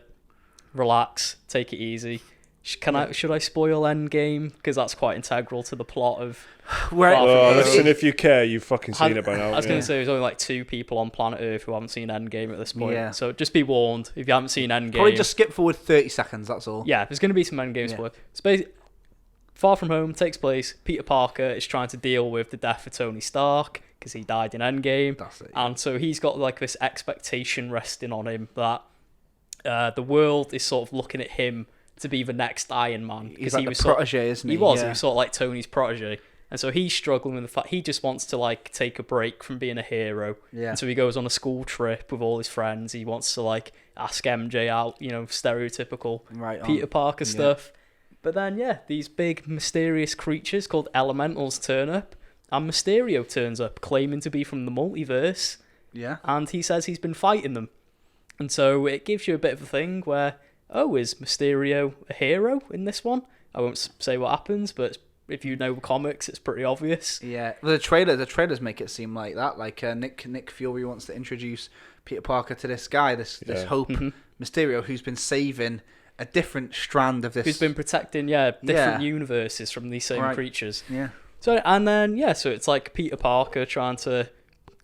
S3: relax, take it easy. Should I spoil Endgame? Because that's quite integral to the plot of.
S2: Right.
S3: Far From
S1: Oh,
S3: Home.
S1: listen, if you care, you've fucking seen it by now.
S3: I was
S1: yeah.
S3: going to say there's only like 2 people on planet Earth who haven't seen Endgame at this point.
S2: Yeah.
S3: So just be warned if you haven't seen Endgame.
S2: Probably just skip forward 30 seconds. That's all.
S3: Yeah, there's going to be some Endgame
S2: Yeah.
S3: spoilers. It's Far From Home takes place. Peter Parker is trying to deal with the death of Tony Stark because he died in Endgame.
S2: That's it.
S3: And so he's got like this expectation resting on him that the world is sort of looking at him to be the next Iron Man.
S2: He's
S3: Because
S2: like
S3: he
S2: the
S3: was sort,
S2: protege, isn't he?
S3: he was
S2: Yeah.
S3: he was sort of like Tony's protege, and so he's struggling with the fact he just wants to like take a break from being a hero.
S2: Yeah.
S3: And so he goes on a school trip with all his friends. He wants to like ask MJ out, stereotypical
S2: Right on.
S3: Peter Parker
S2: Yeah.
S3: stuff. But then, these big mysterious creatures called Elementals turn up, and Mysterio turns up, claiming to be from the multiverse,
S2: Yeah.
S3: and he says he's been fighting them. And so it gives you a bit of a thing where, is Mysterio a hero in this one? I won't say what happens, but if you know comics, it's pretty obvious.
S2: Yeah, the trailers make it seem like that. Like Nick Fury wants to introduce Peter Parker to this guy, this
S1: Yeah.
S2: Hope Mysterio, who's been saving a different strand of this.
S3: Who's been protecting, different universes from these same
S2: Right.
S3: creatures.
S2: Yeah.
S3: So and then so it's like Peter Parker trying to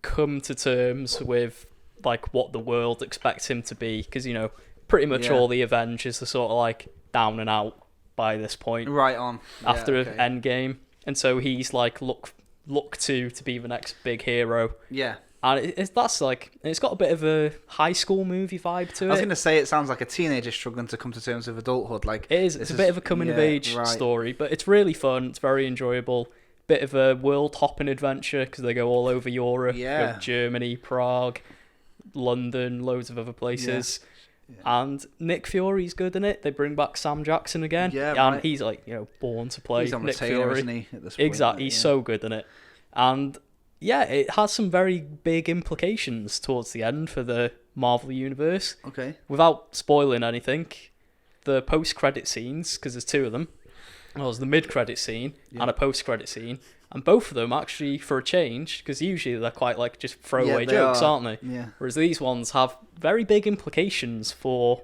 S3: come to terms with like what the world expects him to be, because pretty much
S2: Yeah.
S3: all the Avengers are sort of like down and out by this point
S2: Right on.
S3: after
S2: yeah, okay.
S3: Endgame, and so he's like look to be the next big hero,
S2: Yeah.
S3: and it's got a bit of a high school movie vibe to
S2: I was
S3: it.
S2: going to say it sounds like a teenager struggling to come to terms with adulthood. Like
S3: It is. It's a bit of a coming of age story, but it's really fun. It's very enjoyable. Bit of a world hopping adventure because they go all over Europe,
S2: Yeah.
S3: go Germany, Prague, London, loads of other places. And Nick Fury's good in it. They bring back Sam Jackson again.
S2: Yeah,
S3: and
S2: right.
S3: he's like born to play
S2: He's on
S3: Nick
S2: retainer,
S3: Fury.
S2: isn't he? At this point,
S3: Exactly. He's so good in it. And it has some very big implications towards the end for the Marvel Universe.
S2: Okay.
S3: Without spoiling anything, the post-credit scenes, because there's two of them, there's the mid-credit scene and a post-credit scene, and both of them actually, for a change, because usually they're quite like just throwaway
S2: they
S3: jokes,
S2: are.
S3: aren't they?
S2: Yeah.
S3: Whereas these ones have very big implications for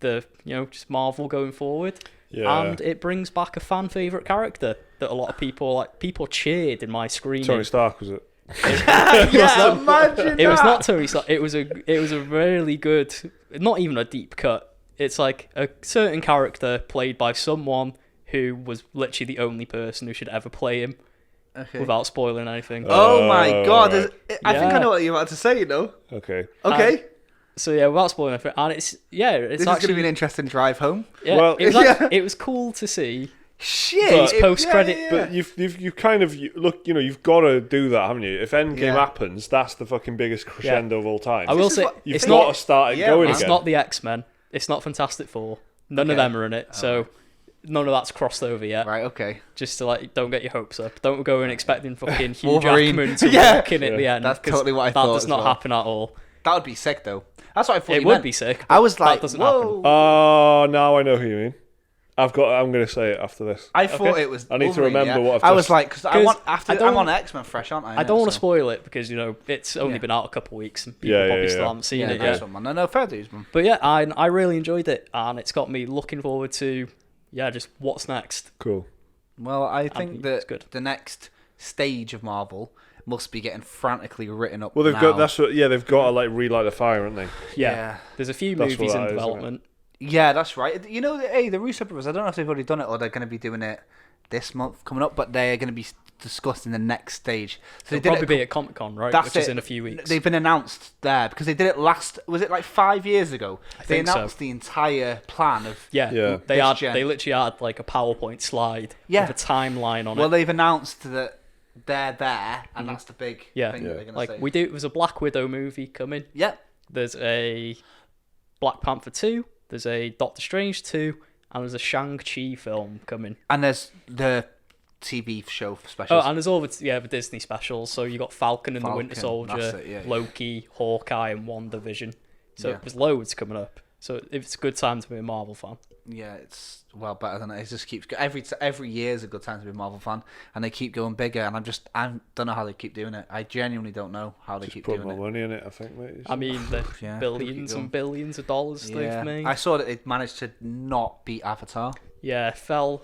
S3: the just Marvel going forward.
S1: Yeah.
S3: And it brings back a fan favorite character that a lot of people cheered in my screening.
S1: Tony Stark, was it?
S2: Yeah, imagine
S3: It was
S2: that.
S3: not Tony Stark. It was a really good, not even a deep cut. It's like a certain character played by someone who was literally the only person who should ever play him,
S2: Okay.
S3: without spoiling anything.
S2: Oh my god!
S1: right.
S2: I think I
S3: Yeah.
S2: know what you're about to say.
S1: Okay.
S2: Okay.
S3: So without spoiling anything, and it's
S2: This is going to
S3: actually
S2: be an interesting drive home.
S1: Well-
S3: it was cool to see.
S2: Shit.
S1: But-
S3: post-credit-
S2: Yeah.
S1: But you've kind of you've got to do that, haven't you? If Endgame
S2: Yeah.
S1: happens, that's the fucking biggest crescendo of all time.
S3: I will
S2: is
S3: say
S2: what-
S1: You've
S3: it's
S1: got
S3: not
S1: to start it
S2: Yeah,
S1: going
S2: man.
S3: it's
S1: again.
S3: not the X-Men. It's not Fantastic Four. None of
S2: Okay.
S3: them are in it. So none of that's crossed over yet.
S2: Right. Okay.
S3: Just to don't get your hopes up. Don't go in expecting fucking Hugh
S2: Wolverine.
S3: Jackman to
S2: Yeah.
S3: walk in at the end.
S2: That's
S3: 'cause
S2: totally what I
S3: that
S2: thought
S3: does
S2: as
S3: not
S2: well.
S3: happen at all.
S2: That would be sick, though. That's what I thought.
S3: It
S2: you
S3: would
S2: meant.
S3: be sick.
S2: I was
S3: that
S2: like,
S3: doesn't
S2: whoa.
S3: happen.
S1: Oh, now I know who you mean. I'm going to say it after this.
S2: I thought
S3: Okay.
S2: it was.
S1: I need to
S2: Wolverine,
S1: remember
S2: yeah.
S1: what I've
S2: I
S1: just-
S2: was like, because I
S3: 'Cause
S2: want after
S3: I don't-
S2: I'm on X-Men fresh, aren't I?
S3: I don't want to
S2: So-
S3: spoil it because it's only
S2: Yeah.
S3: been out a couple of weeks and people
S1: Yeah,
S3: probably
S1: yeah,
S3: still
S1: yeah.
S3: haven't seen
S2: Yeah,
S3: it
S2: nice
S3: yet.
S2: one, man. No, fair dues, man.
S3: But I really enjoyed it, and it's got me looking forward to just what's next.
S1: Cool.
S2: Well, I
S3: think
S2: think
S3: it's
S2: that
S3: good.
S2: the next stage of Marvel must be getting frantically written up.
S1: Well, they've
S2: now.
S1: got they've got to relight the fire, haven't they?
S3: Yeah, there's a few
S1: That's
S3: movies
S1: what
S3: in
S1: that is, isn't it?
S3: development.
S2: Yeah, that's right. You know, hey, the Russo brothers. I don't know if they've already done it or they're going to be doing it this month coming up, but they are going to be discussed in the next stage. So
S3: It'll
S2: they did
S3: probably
S2: it.
S3: be at Comic Con, right?
S2: That's
S3: Which is
S2: it.
S3: in a few weeks.
S2: They've been announced there because they did it last. Was it like 5 years ago? They
S3: think so.
S2: announced the entire plan of.
S3: Yeah,
S1: Yeah.
S2: This gen.
S3: they literally had like a PowerPoint slide
S2: Yeah.
S3: with a timeline on
S2: Well,
S3: it.
S2: they've announced that they're there, and that's the big
S3: Yeah.
S2: thing
S1: Yeah.
S2: that they're going to say.
S3: Like there's a Black Widow movie coming.
S2: Yeah.
S3: There's a Black Panther 2. There's a Doctor Strange 2, and there's a Shang-Chi film coming.
S2: And there's the TV show
S3: Oh,
S2: specials.
S3: and there's all the Disney specials. So you got Falcon and the Winter
S2: Falcon, that's
S3: Soldier,
S2: it, yeah.
S3: Loki, Hawkeye, and WandaVision. So
S2: Yeah.
S3: there's loads coming up. So it's a good time to be a Marvel fan.
S2: Yeah, it's better than it. It just keeps every year is a good time to be a Marvel fan, and they keep going bigger. And I don't know how they keep doing it. I genuinely don't know how they
S1: Just
S2: keep
S1: put
S2: doing
S1: more
S2: it.
S1: money in it, I think, mate.
S3: I mean, the
S2: Yeah,
S3: billions
S2: keep
S3: and billions of dollars they've made.
S2: I saw that it managed to not beat Avatar.
S3: Yeah, it fell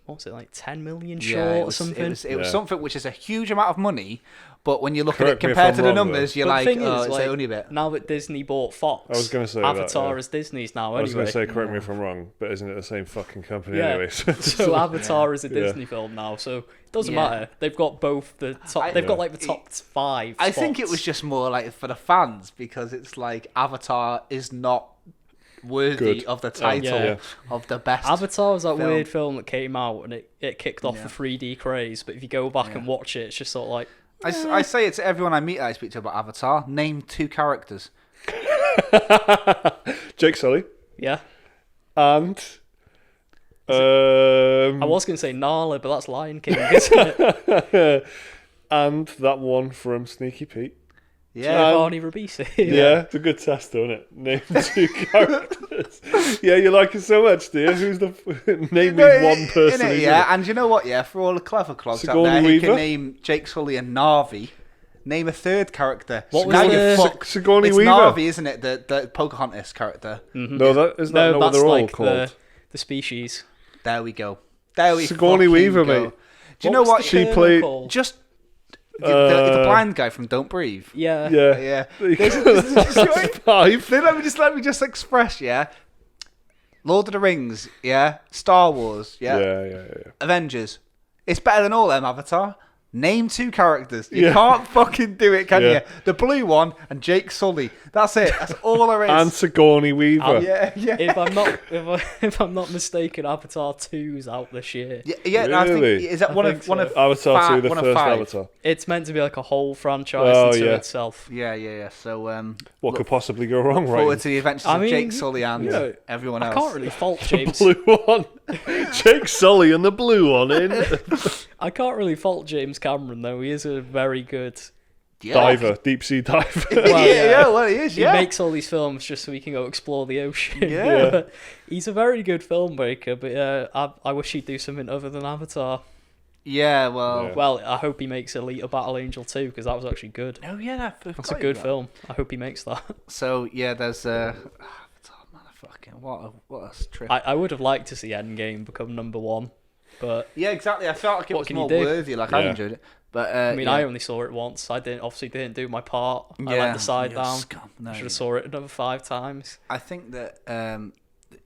S3: what was it, like 10 million short
S2: Yeah,
S3: or something?
S2: It was
S1: Yeah.
S2: something which is a huge amount of money, but when you look
S1: Correct
S2: at
S1: me
S2: it
S1: if
S2: compared
S1: I'm
S2: to the
S1: wrong,
S2: numbers, you're
S3: But
S2: like,
S3: the thing
S2: oh,
S3: is,
S2: it's
S3: like,
S2: only a bit.
S3: now that Disney bought Fox,
S1: I was gonna say that,
S3: Avatar
S1: yeah.
S3: is Disney's now
S1: I was
S3: anyway.
S1: going to say, correct me if I'm wrong, but isn't it the same fucking company
S3: Yeah.
S1: anyway?
S3: So Avatar is a
S1: Yeah.
S3: Disney film now, so it doesn't
S2: Yeah.
S3: matter. They've got both the top. They've got like the top 5.
S2: I think it
S3: spots.
S2: was just more like for the fans because it's like Avatar is not worthy
S1: Good.
S2: of the title
S3: Yeah.
S2: of the best.
S3: Avatar was that
S2: film.
S3: weird film that came out and it kicked off
S2: Yeah.
S3: the 3D craze, but if you go back
S2: Yeah.
S3: and watch it, it's just sort of like,
S2: I say it to everyone I meet. I speak to about Avatar. Name 2 characters.
S1: Jake Sully
S3: yeah.
S1: and
S3: I was going to say Nala, but that's Lion King, isn't it?
S1: and that one from Sneaky Pete.
S2: Yeah.
S3: Giovanni Ribisi.
S1: Yeah, it's a good test, though, isn't it? Name 2 characters. Yeah, you like it so much, do you? Who's the name me one person?
S2: Innit,
S1: who's
S2: yeah,
S1: in it.
S2: and you know what? Yeah, for all the clever clogs out
S1: Sigourney
S2: there who
S1: Weaver?
S2: can name Jake Sully and Narvi, name a 3rd character.
S3: What was
S2: now
S3: the-
S2: you're fucked.
S1: Sigourney
S2: It's
S1: Weaver.
S2: Narvi, isn't it? The Pocahontas character.
S1: No, that isn't that
S3: No,
S1: not what
S3: that's
S1: they're all
S3: like
S1: called.
S3: the species.
S2: There we go. There we
S1: Sigourney
S2: fucking
S1: Weaver,
S2: go.
S1: mate.
S2: Do you know
S3: was
S2: what?
S3: the
S1: She
S3: colonel
S1: played-
S3: called?
S2: Just the
S1: Uh,
S2: blind guy from Don't Breathe.
S3: Yeah.
S1: Yeah.
S2: Yeah.
S1: That's 5.
S2: Then let me just express, yeah. Lord of the Rings, yeah. Star Wars, yeah.
S1: Yeah.
S2: Avengers. It's better than all them, Avatar. Name 2 characters. You
S1: Yeah.
S2: can't fucking do it, can
S1: Yeah.
S2: you? The blue one and Jake Sully. That's it. That's all there is.
S1: And Sigourney Weaver.
S2: yeah.
S3: If I'm not mistaken, Avatar 2's out this year.
S2: Yeah, no, I think
S1: Really?
S2: is that
S3: I
S2: one
S3: think
S2: of one
S3: so.
S2: of
S1: Avatar 2,
S2: five,
S1: the
S2: one of
S1: first
S2: 5.
S1: Avatar.
S3: It's meant to be like a whole franchise
S1: Oh,
S3: into
S1: yeah.
S3: itself.
S2: Yeah. So
S1: What
S2: look
S1: could possibly go wrong,
S2: forward
S1: right?
S2: to the adventures
S3: I
S2: of
S3: mean,
S2: Jake Sully and
S1: yeah.
S2: everyone
S3: I
S2: else.
S3: can't really fault James.
S1: Blue one. Jake Sully and the blue one in.
S3: I can't really fault James Cameron though. He is a very good.
S2: Yeah.
S1: Diver, deep sea diver.
S3: Well,
S2: yeah, well, he is.
S3: He
S2: Yeah.
S3: makes all these films just so he can go explore the ocean.
S2: Yeah.
S3: He's a very good filmmaker, but I wish he'd do something other than Avatar.
S2: Yeah. Well.
S1: Yeah.
S3: Well, I hope he makes Alita Battle Angel 2 because that was actually good.
S2: Oh yeah,
S3: That's a good film. I hope he makes that.
S2: So yeah, there's Avatar, motherfucking what a trip.
S3: I would have liked to see Endgame become number 1, but
S2: Yeah, exactly. I felt like it
S3: What
S2: was
S3: can you
S2: more
S3: do?
S2: worthy. Like I
S1: Yeah.
S2: enjoyed it, but
S3: I mean,
S2: yeah.
S3: I only saw it once. I didn't do my part. I
S2: Yeah,
S3: let the side
S2: you're a
S3: down.
S2: scum. No,
S3: I should
S2: you-
S3: have saw it another 5 times.
S2: I think that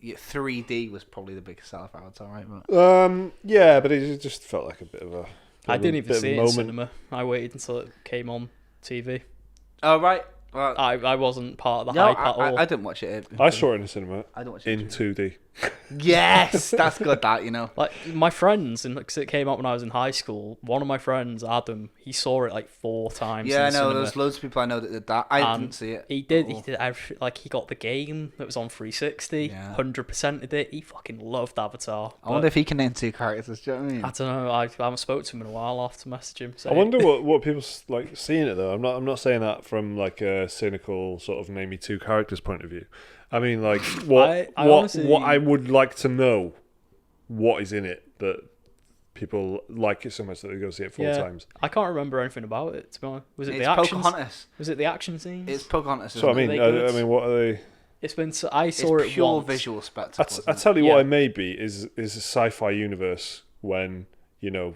S2: 3D was probably the biggest seller for Avatar, right? But
S1: Yeah, but it just felt like a bit of a.
S3: I didn't even
S1: bit of
S3: see
S1: a
S3: it in
S1: moment.
S3: cinema. I waited until it came on TV.
S2: oh right, well,
S3: I wasn't part of the
S2: no,
S3: hype at all.
S2: I didn't watch it.
S1: I saw it in the cinema
S2: I don't watch it
S1: in 2D.
S2: Yes, that's good. That you know.
S3: Like my friends, and because it came out when I was in high school, one of my friends, Adam, he saw it like 4 times.
S2: Yeah, I
S3: in the
S2: know.
S3: cinema.
S2: There's loads of people I know that did that. I
S3: And
S2: didn't see it.
S3: He did.
S2: at
S3: He
S2: all.
S3: did. Like he got the game that was on 360.
S2: Yeah.
S3: 100%ed it. He fucking loved Avatar.
S2: I wonder if he can name 2 characters. Do you know what I mean?
S3: I don't know. I haven't spoke to him in a while. I'll have to message him.
S1: I wonder what people like seeing it though. I'm not saying that from like a cynical sort of name me 2 characters point of view. I mean like
S3: I honestly-
S1: what I would like to know what is in it that people like it so much that they go see it 4 times.
S3: I can't remember anything about it. To be honest, was it
S2: It's
S3: the action?
S2: Pocahontas.
S3: Was it the action scenes?
S2: It's Pocahontas.
S1: So I
S2: isn't it?
S1: mean,
S3: Are they good?
S1: I mean, what are they?
S3: It's been. I saw
S2: it's
S3: it
S2: pure
S3: once.
S2: visual spectacle.
S1: I
S2: isn't
S1: tell you
S3: Yeah.
S1: what, it may be is a sci-fi universe when you know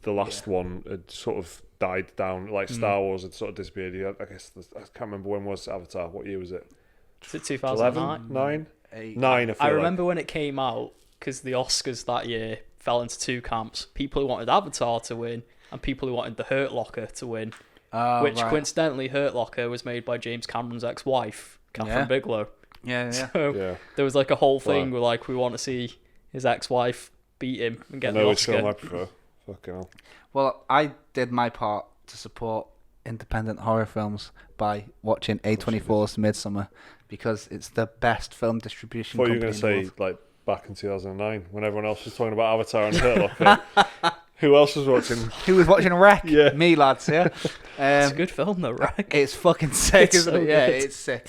S1: the last one had sort of died down, like Star Wars had sort of disappeared. I guess I can't remember when was Avatar. What year was it?
S3: Was it
S1: 11,
S3: 2009?
S1: 9,
S2: it?
S1: 9. I feel
S3: I remember when it came out because the Oscars that year fell into 2 camps: people who wanted Avatar to win and people who wanted The Hurt Locker to win.
S2: Oh,
S3: Which
S2: right.
S3: coincidentally, Hurt Locker was made by James Cameron's ex-wife, Catherine
S2: Yeah.
S3: Bigelow.
S2: Yeah.
S3: So
S1: Yeah,
S3: there was like a whole thing
S1: Wow.
S3: where like we want to see his ex-wife beat him and
S1: I
S3: get the
S1: know which film I
S3: Oscar.
S1: prefer. Fucking hell.
S2: Well, I did my part to support independent horror films by watching A24's Midsummer because it's the best film distribution
S1: Thought you were
S2: company
S1: going
S2: in
S1: to
S2: the
S1: say
S2: world.
S1: like back in 2009 when everyone else was talking about Avatar and Hurt Locker. Who else was watching?
S2: Who was watching Wreck?
S1: Yeah.
S2: Me, lads, yeah.
S3: It's a good film though, right?
S2: It's fucking sick,
S3: It's
S2: isn't
S3: so
S2: it? Yeah,
S3: good.
S2: it's sick.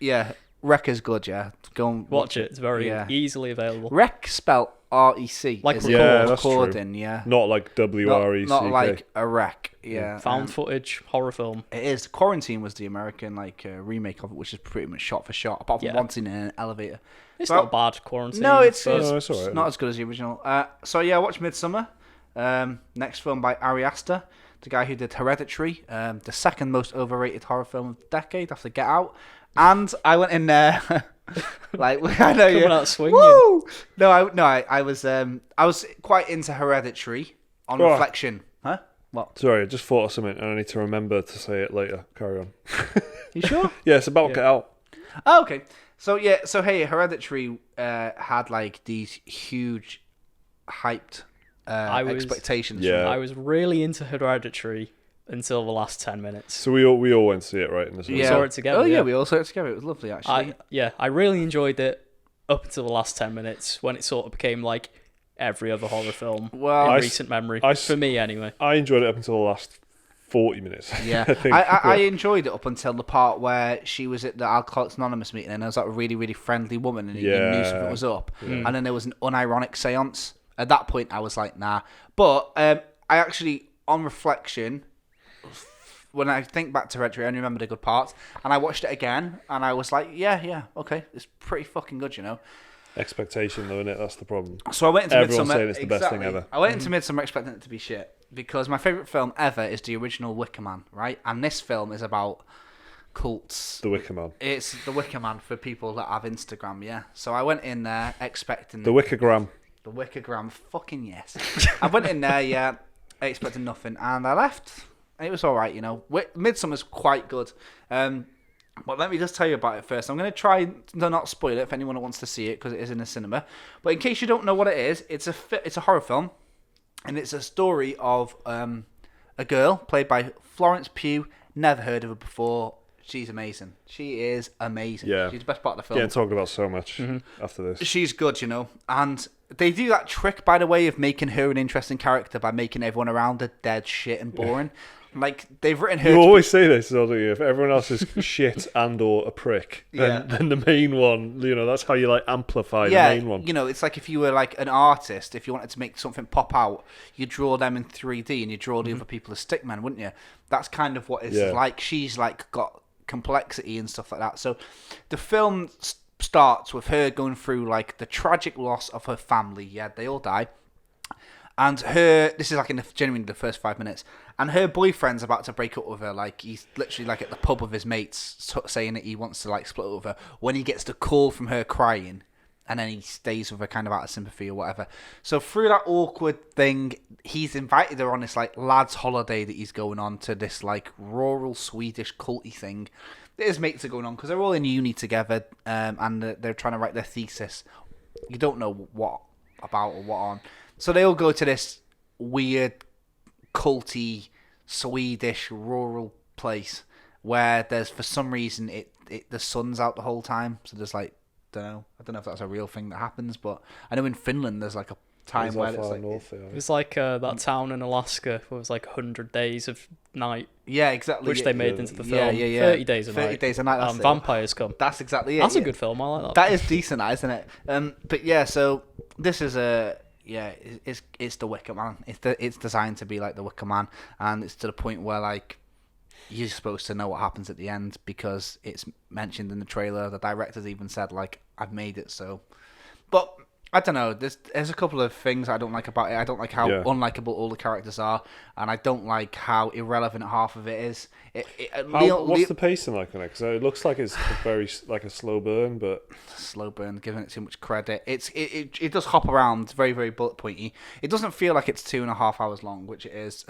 S2: Yeah, Wreck is good, yeah. Go and
S3: Watch it. It's very
S2: Yeah.
S3: easily available.
S2: Rec spelled REC.
S3: Like
S2: is
S3: record.
S1: Yeah, that's true.
S2: recording, yeah.
S1: Not like WRECK.
S2: Not like a wreck, yeah.
S3: Found footage horror film.
S2: It is. Quarantine was the American remake of it, which is pretty much shot for shot, apart from
S3: Yeah.
S2: one scene in an elevator.
S3: It's
S2: Well,
S3: not bad. Quarantine.
S2: No, it's,
S3: but-
S2: it's,
S1: No, it's alright.
S2: it's not as good as the original. So yeah, watch Midsummer. Next film by Ari Aster, the guy who did Hereditary, the second most overrated horror film of the decade after Get Out. And I went in there, like I know
S3: Coming
S2: you.
S3: out swinging.
S2: Woo! No, I was quite into Hereditary on
S1: Oh.
S2: reflection. Huh? What?
S1: Sorry, I just thought of something and I need to remember to say it later. Carry on.
S2: You sure?
S1: Yeah, it's about
S3: Yeah.
S1: Get Out.
S2: Oh, okay. So yeah, so hey, Hereditary had like these huge hyped expectations.
S1: Yeah.
S3: I was really into Hereditary until the last 10 minutes.
S1: So we all went to see it, right? In the cinema.
S3: We saw it together.
S2: Oh yeah,
S3: yeah.
S2: we all saw it together. It was lovely, actually.
S3: I really enjoyed it up until the last 10 minutes when it sort of became like every other horror film
S2: Well,
S3: in
S1: I-
S3: recent memory.
S1: I-
S3: for me, anyway.
S1: I enjoyed it up until the last 40 minutes.
S2: Yeah,
S1: I think.
S2: I enjoyed it up until the part where she was at the Alcoholics Anonymous meeting and there was that really, really friendly woman and you knew something was up. And then there was an unironic seance. At that point, I was like, nah. But I actually, on reflection, when I think back to Hereditary, I only remember the good parts. And I watched it again and I was like, yeah, okay. It's pretty fucking good, you know.
S1: Expectation, though, innit? That's the problem.
S2: So I went into
S1: Everyone's
S2: Midsommar.
S1: saying it's the best thing ever.
S2: I went into Midsommar expecting it to be shit because my favourite film ever is the original Wicker Man, right? And this film is about cults.
S1: The Wicker Man.
S2: It's the Wicker Man for people that have Instagram, yeah. So I went in there expecting
S1: The Wickergram.
S2: the Wickergram, fucking yes. I went in there, yeah, expecting nothing, and I left. And it was all right, you know. Midsommar's quite good. But let me just tell you about it first. I'm going to try to not spoil it for anyone who wants to see it because it is in the cinema. But in case you don't know what it is, it's a horror film, and it's a story of a girl played by Florence Pugh. Never heard of her before. She's amazing. She is amazing.
S1: Yeah.
S2: She's the best part of the film.
S1: Getting talked about so much after this.
S2: She's good, you know. And they do that trick, by the way, of making her an interesting character by making everyone around her dead shit and boring. Like, they've written her...
S1: You
S2: to
S1: always say this, don't you? If everyone else is shit and or a prick,
S2: Yeah.
S1: then the main one, you know, that's how you like amplify
S2: yeah,
S1: the main one.
S2: you know, it's like if you were like an artist, if you wanted to make something pop out, you draw them in 3D and you draw the other people as stickmen, wouldn't you? That's kind of what it's
S1: Yeah.
S2: like. She's like got complexity and stuff like that. So the film starts with her going through like the tragic loss of her family. Yeah, they all die. And this is like genuinely the first 5 minutes, and her boyfriend's about to break up with her. Like, he's literally like at the pub with his mates, saying that he wants to like split up with her. When he gets the call from her crying, and then he stays with her kind of out of sympathy or whatever. So through that awkward thing, he's invited her on this like lads' holiday that he's going on to this like rural Swedish culty thing that his mates are going on because they're all in uni together, and they're trying to write their thesis. You don't know what about or what on. So they all go to this weird, culty, Swedish rural place where there's, for some reason, the sun's out the whole time. So there's like, I don't know if that's a real thing that happens, but I know in Finland there's like a time
S1: Is
S2: where
S1: that
S2: it's
S1: far
S2: like,
S1: north,
S3: It was like that town in Alaska where it was like 100 days of night,
S2: yeah, exactly,
S3: which they made into the film.
S2: Yeah.
S3: 30 days of
S2: 30
S3: night.
S2: days a night. That's
S3: And
S2: it.
S3: vampires come.
S2: That's exactly it.
S3: That's a
S2: yeah.
S3: good film. I like that.
S2: That is decent, isn't it? But yeah, so this is it's the Wicker Man. It's designed to be like the Wicker Man, and it's to the point where like you're supposed to know what happens at the end because it's mentioned in the trailer. The directors even said like, "I've made it so." But I don't know. There's a couple of things I don't like about it. I don't like how unlikable all the characters are, and I don't like how irrelevant half of it is.
S1: What's the pacing like on it? Because it looks like it's very like a slow burn, but
S2: slow burn, giving it too much credit. It does hop around, very, very bullet pointy. It doesn't feel like it's 2.5 hours long, which it is.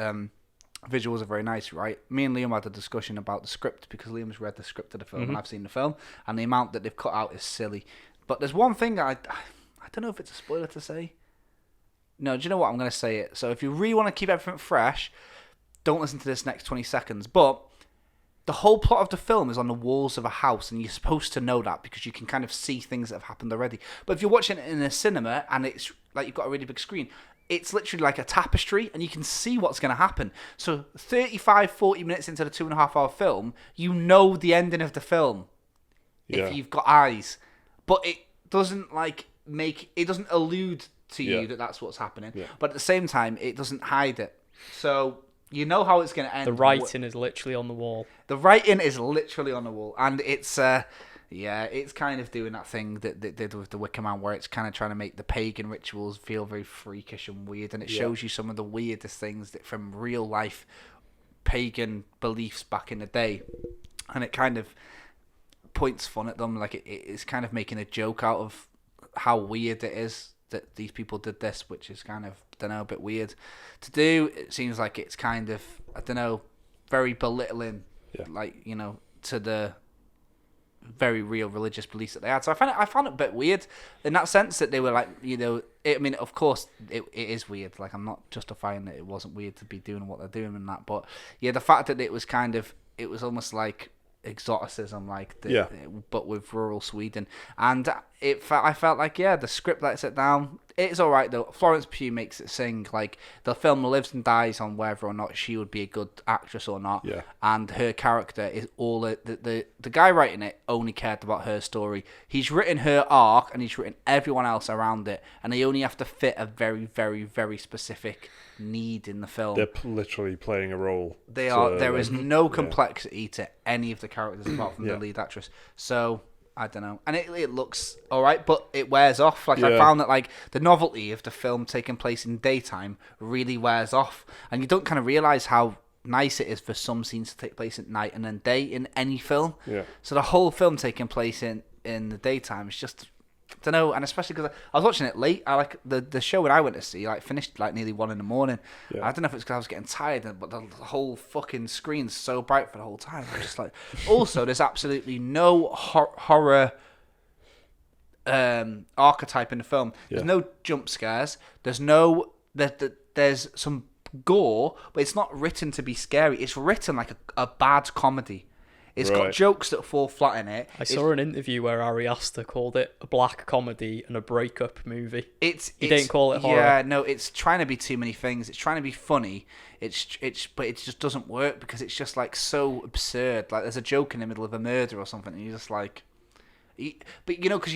S2: Visuals are very nice, right? Me and Liam had a discussion about the script because Liam's read the script of the film and I've seen the film, and the amount that they've cut out is silly. But there's one thing I don't know if it's a spoiler to say. No, do you know what? I'm going to say it. So if you really want to keep everything fresh, don't listen to this next 20 seconds. But the whole plot of the film is on the walls of a house, and you're supposed to know that because you can kind of see things that have happened already. But if you're watching it in a cinema and it's like you've got a really big screen, it's literally like a tapestry and you can see what's going to happen. So 40 minutes into the 2.5 hour film, you know the ending of the film if you've got eyes. But it doesn't like it doesn't allude to you that that's what's happening. Yeah. But at the same time, it doesn't hide it. So you know how it's going to end.
S3: The writing is literally on the wall.
S2: The writing is literally on the wall. And it's it's kind of doing that thing that they did with the Wicker Man, where it's kind of trying to make the pagan rituals feel very freakish and weird, and it shows you some of the weirdest things that from real life pagan beliefs back in the day, and it kind of points fun at them, like it's kind of making a joke out of how weird it is that these people did this, which is kind of, I don't know, a bit weird to do. It seems like it's kind of, I don't know, very belittling, like, you know, to the very real religious beliefs that they had. So I found it a bit weird in that sense that they were like, I mean, of course it is weird. Like, I'm not justifying that it wasn't weird to be doing what they're doing and that, but yeah, the fact that it was almost like exoticism, like but with rural Sweden, and I felt like the script lets it down. It's all right though. Florence Pugh makes it sing. Like, the film lives and dies on whether or not she would be a good actress or not.
S1: Yeah.
S2: And her character is all the guy writing it only cared about her story. He's written her arc and he's written everyone else around it, and they only have to fit a very, very, very specific need in the film.
S1: They're literally playing a role.
S2: They are. There is no complexity to any of the characters apart from the lead actress. So I don't know, and it looks all right, but it wears off. Like, I found that like the novelty of the film taking place in daytime really wears off, and you don't kind of realize how nice it is for some scenes to take place at night and then day in any film.
S1: Yeah.
S2: So the whole film taking place in the daytime is just, I don't know, and especially because I was watching it late. I like the show when I went to see, like, finished like nearly 1 a.m.
S1: Yeah.
S2: I don't know if it's because I was getting tired, but the whole fucking screen's so bright for the whole time. I'm just like, also, there's absolutely no horror archetype in the film. There's no jump scares. There's there's some gore, but it's not written to be scary. It's written like a bad comedy. It's got jokes that fall flat in it.
S3: I saw an interview where Ari Aster called it a black comedy and a breakup movie. He didn't call it horror.
S2: Yeah, no, it's trying to be too many things. It's trying to be funny. But it just doesn't work because it's just like so absurd. Like, there's a joke in the middle of a murder or something, and you're just like, but because